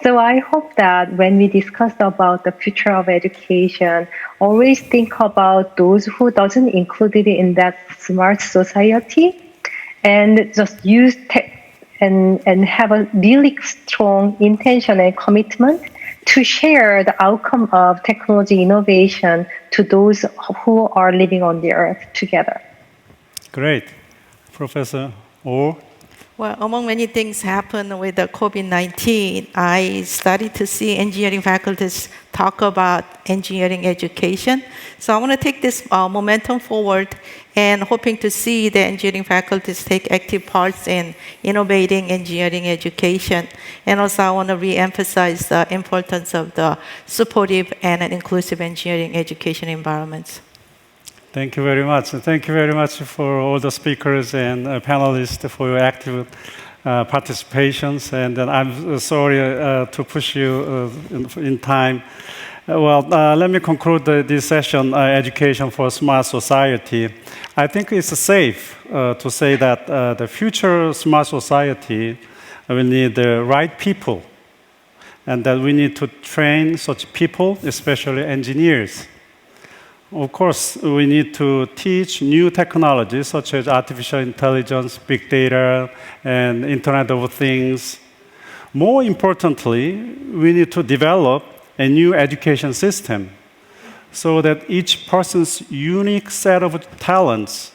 So I hope that when we discuss about the future of education, always think about those who doesn't include it in that smart society, and just use and have a really strong intention and commitment to share the outcome of technology innovation to those who are living on the earth together. Great. Professor Oh. Well, among many things happened with the COVID-19, I started to see engineering faculties talk about engineering education. So I want to take this momentum forward and hoping to see the engineering faculties take active parts in innovating engineering education. And also I want to re-emphasize the importance of the supportive and an inclusive engineering education environments. Thank you very much. Thank you very much for all the speakers and panelists for your active participations. And I'm sorry to push you in time. Let me conclude this session, Education for a Smart Society. I think it's safe to say that the future smart society will need the right people, and that we need to train such people, especially engineers. Of course, we need to teach new technologies such as artificial intelligence, big data, and Internet of Things. More importantly, we need to develop a new education system so that each person's unique set of talents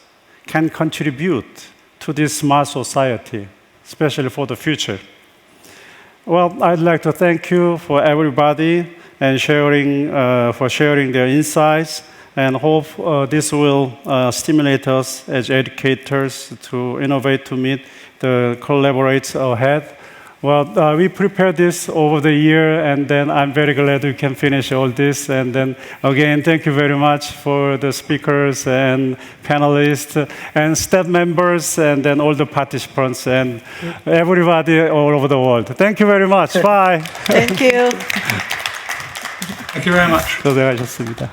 can contribute to this smart society, especially for the future. Well, I'd like to thank you for everybody and for sharing their insights, and hope this will stimulate us as educators to innovate to meet the collaborates ahead. Well, we prepared this over the year, and then I'm very glad we can finish all this. And then again, thank you very much for the speakers and panelists and staff members, and then all the participants and everybody all over the world. Thank you very much. Bye. Thank you. Thank you very much. 고생하셨습니다.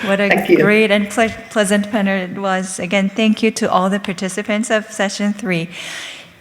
What a Thank you. great and pleasant panel it was. Again, thank you to all the participants of session 3.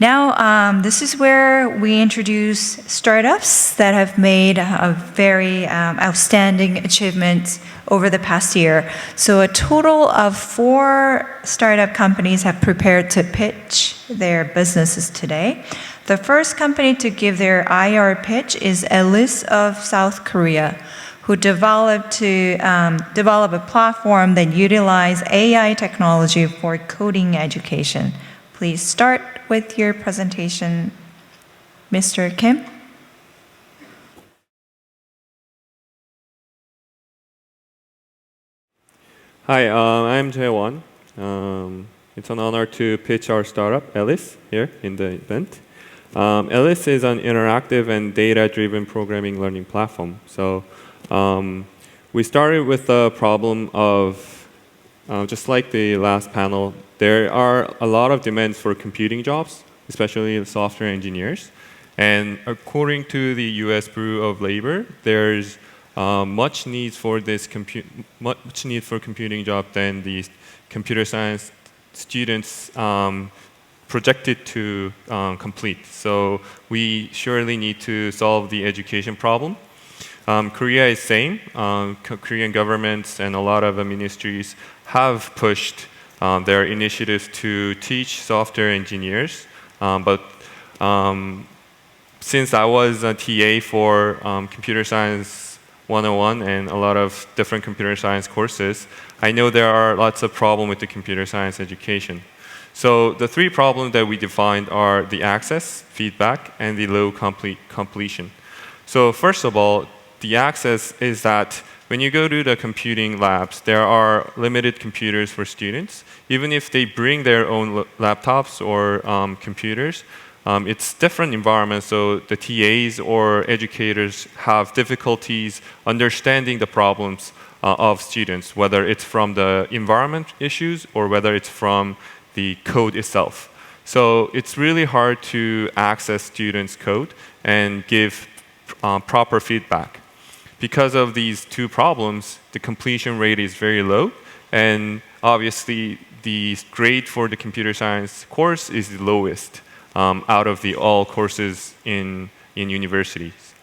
Now, this is where we introduce startups that have made a very outstanding achievement over the past year. So a total of 4 startup companies have prepared to pitch their businesses today. The first company to give their IR pitch is Elice of South Korea, who developed a platform that utilizes AI technology for coding education. Please start with your presentation, Mr. Kim. Hi, I'm Jeong. It's an honor to pitch our startup, Elice, here in the event. Elice is an interactive and data-driven programming learning platform. So we started with the problem of, just like the last panel, there are a lot of demands for computing jobs, especially the software engineers. And according to the U.S. Bureau of Labor, there's much need for computing job than the computer science students projected to complete. So we surely need to solve the education problem. Korea is same. Korean governments and a lot of ministries have pushed their initiatives to teach software engineers. But since I was a TA for computer science 101 and a lot of different computer science courses, I know there are lots of problems with the computer science education. So the 3 problems that we defined are the access, feedback, and the low completion. So first of all, the access is that when you go to the computing labs, there are limited computers for students. Even if they bring their own laptops or computers, it's different environments, so the TAs or educators have difficulties understanding the problems of students, whether it's from the environment issues or whether it's from the code itself. So it's really hard to access students' code and give proper feedback. Because of these 2 problems, the completion rate is very low, and obviously the grade for the computer science course is the lowest out of all courses in universities.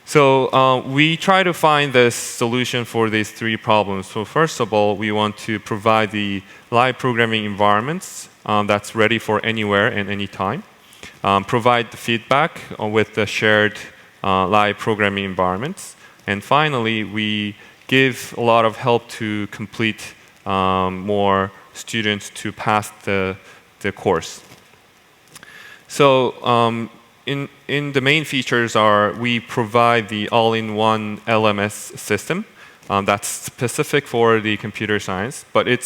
So we try to find this solution for these 3 problems. So first of all, we want to provide the live programming environments that's ready for anywhere and anytime. Provide the feedback with the shared live programming environments. And finally, we give a lot of help to complete more students to pass the course. So in the main features are we provide the all-in-one LMS system that's specific for the computer science, but it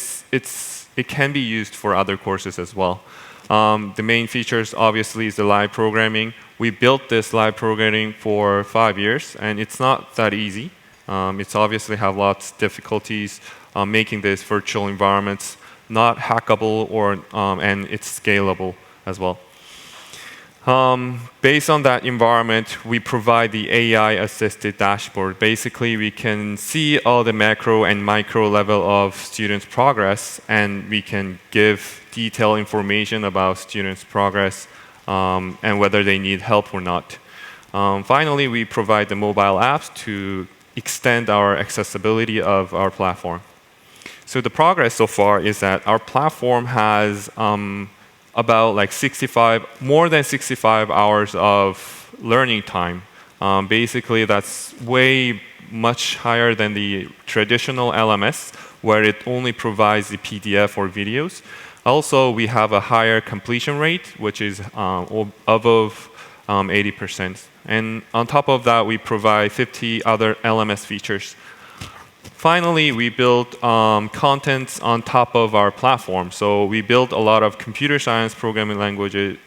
can be used for other courses as well. The main features obviously is the live programming. We built this live programming for 5 years, and it's not that easy. It's obviously have lots of difficulties making this virtual environments not hackable and it's scalable as well. Based on that environment, we provide the AI-assisted dashboard. Basically, we can see all the macro and micro level of students' progress, and we can give detailed information about students' progress and whether they need help or not. Finally, we provide the mobile apps to extend our accessibility of our platform. So the progress so far is that our platform has about like more than 65 hours of learning time. Basically, that's way much higher than the traditional LMS, where it only provides the PDF or videos. Also, we have a higher completion rate, which is above 80%. And on top of that, we provide 50 other LMS features. Finally, we build contents on top of our platform. So we built a lot of computer science programming language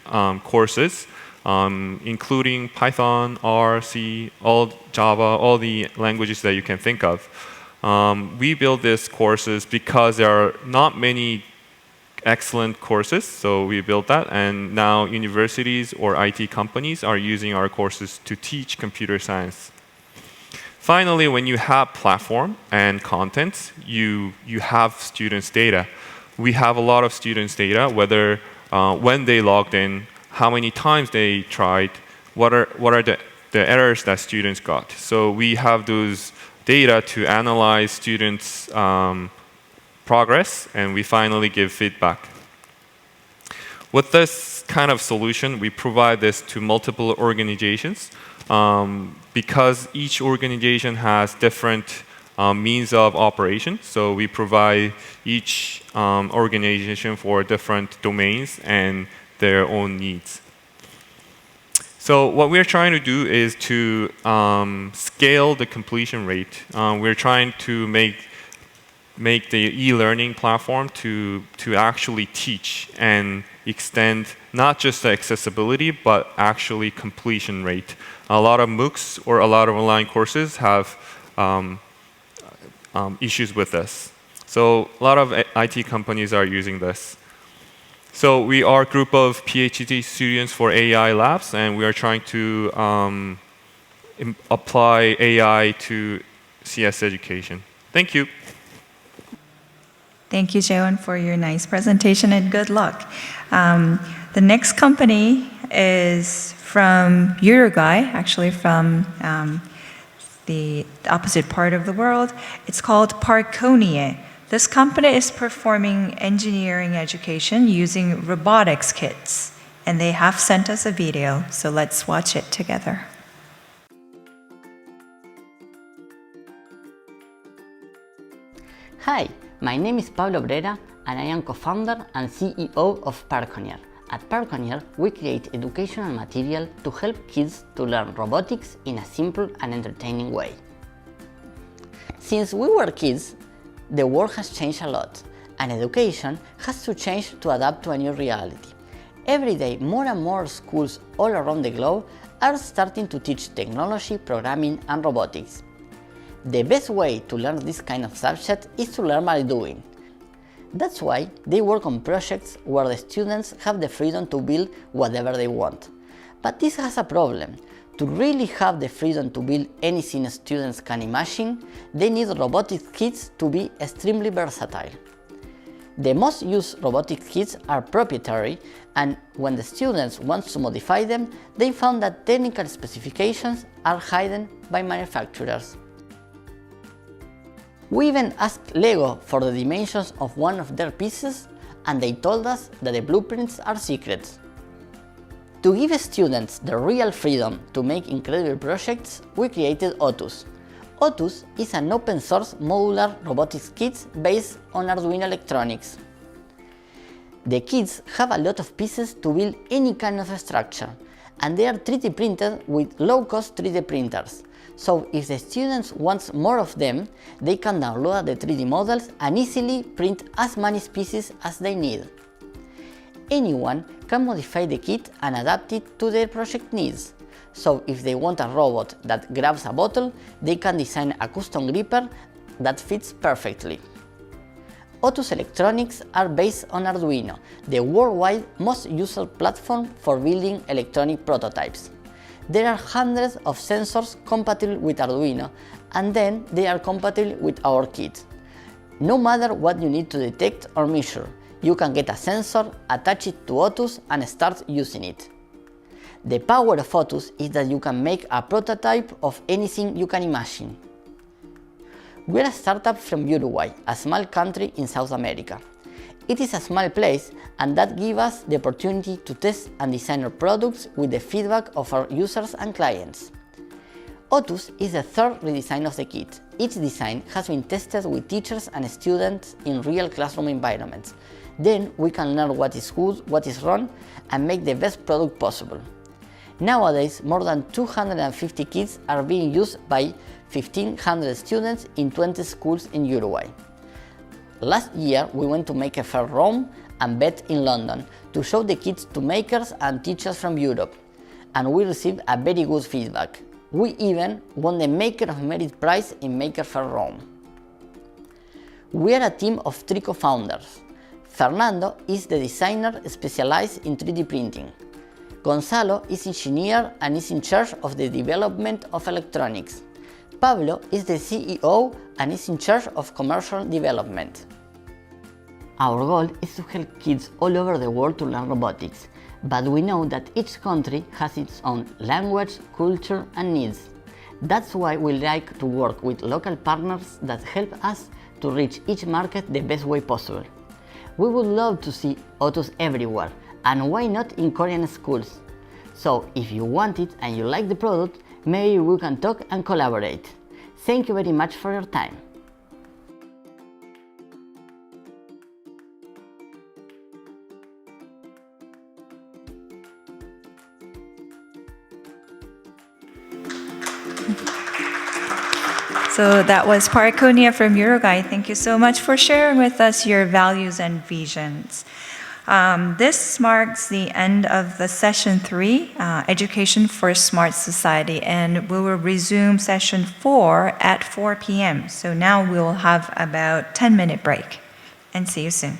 courses, including Python, R, C, Java, all the languages that you can think of. We build these courses because there are not many excellent courses, so we built that, and now universities or IT companies are using our courses to teach computer science. Finally, when you have platform and content, you have students' data. We have a lot of students' data, whether when they logged in, how many times they tried, what are the errors that students got. So we have those data to analyze students' progress, and we finally give feedback. With this kind of solution, we provide this to multiple organizations because each organization has different means of operation. So we provide each organization for different domains and their own needs. So what we're trying to do is to scale the completion rate. We're trying to make the e-learning platform to actually teach and extend not just the accessibility, but actually completion rate. A lot of MOOCs or a lot of online courses have issues with this. So a lot of IT companies are using this. So we are a group of PhD students for AI labs, and we are trying to apply AI to CS education. Thank you. Thank you, Jeong, for your nice presentation and good luck. The next company is from Uruguay, actually from the opposite part of the world. It's called Parconier. This company is performing engineering education using robotics kits, and they have sent us a video, so let's watch it together. Hi, my name is Pablo Brera, and I am co-founder and CEO of Parconier. At Parconier, we create educational material to help kids to learn robotics in a simple and entertaining way. Since we were kids, the world has changed a lot, and education has to change to adapt to a new reality. Every day, more and more schools all around the globe are starting to teach technology, programming, and robotics. The best way to learn this kind of subject is to learn by doing. That's why they work on projects where the students have the freedom to build whatever they want. But this has a problem. To really have the freedom to build anything students can imagine, they need robotic kits to be extremely versatile. The most used robotic kits are proprietary, and when the students want to modify them, they found that technical specifications are hidden by manufacturers. We even asked Lego for the dimensions of one of their pieces, and they told us that the blueprints are secrets. To give students the real freedom to make incredible projects, we created Otus. Otus is an open-source modular robotics kit based on Arduino electronics. The kits have a lot of pieces to build any kind of structure, and they are 3D printed with low-cost 3D printers. So if the students want more of them, they can download the 3D models and easily print as many pieces as they need. Anyone can modify the kit and adapt it to their project needs. So if they want a robot that grabs a bottle, they can design a custom gripper that fits perfectly. Otus electronics are based on Arduino, the worldwide most used platform for building electronic prototypes. There are hundreds of sensors compatible with Arduino, and then they are compatible with our kit. No matter what you need to detect or measure, you can get a sensor, attach it to Otus, and start using it. The power of Otus is that you can make a prototype of anything you can imagine. We are a startup from Uruguay, a small country in South America. It is a small place, and that gives us the opportunity to test and design our products with the feedback of our users and clients. Otus is the third redesign of the kit. Each design has been tested with teachers and students in real classroom environments. Then we can learn what is good, what is wrong, and make the best product possible. Nowadays, more than 250 kits are being used by 1,500 students in 20 schools in Uruguay. Last year, we went to Maker Faire Rome and BET in London to show the kits to makers and teachers from Europe, and we received a very good feedback. We even won the Maker of Merit prize in Maker Faire Rome. We are a team of 3 co-founders. Fernando is the designer specialized in 3D printing. Gonzalo is engineer and is in charge of the development of electronics. Pablo is the CEO and is in charge of commercial development. Our goal is to help kids all over the world to learn robotics, but we know that each country has its own language, culture, and needs. That's why we like to work with local partners that help us to reach each market the best way possible. We would love to see autos everywhere, and why not in Korean schools? So if you want it and you like the product, maybe we can talk and collaborate. Thank you very much for your time. So that was Parconier from Uruguay. Thank you so much for sharing with us your values and visions. This marks the end of the session 3, Education for a Smart Society, and we will resume session 4 at 4 p.m. So now we will have about 10-minute break, and see you soon.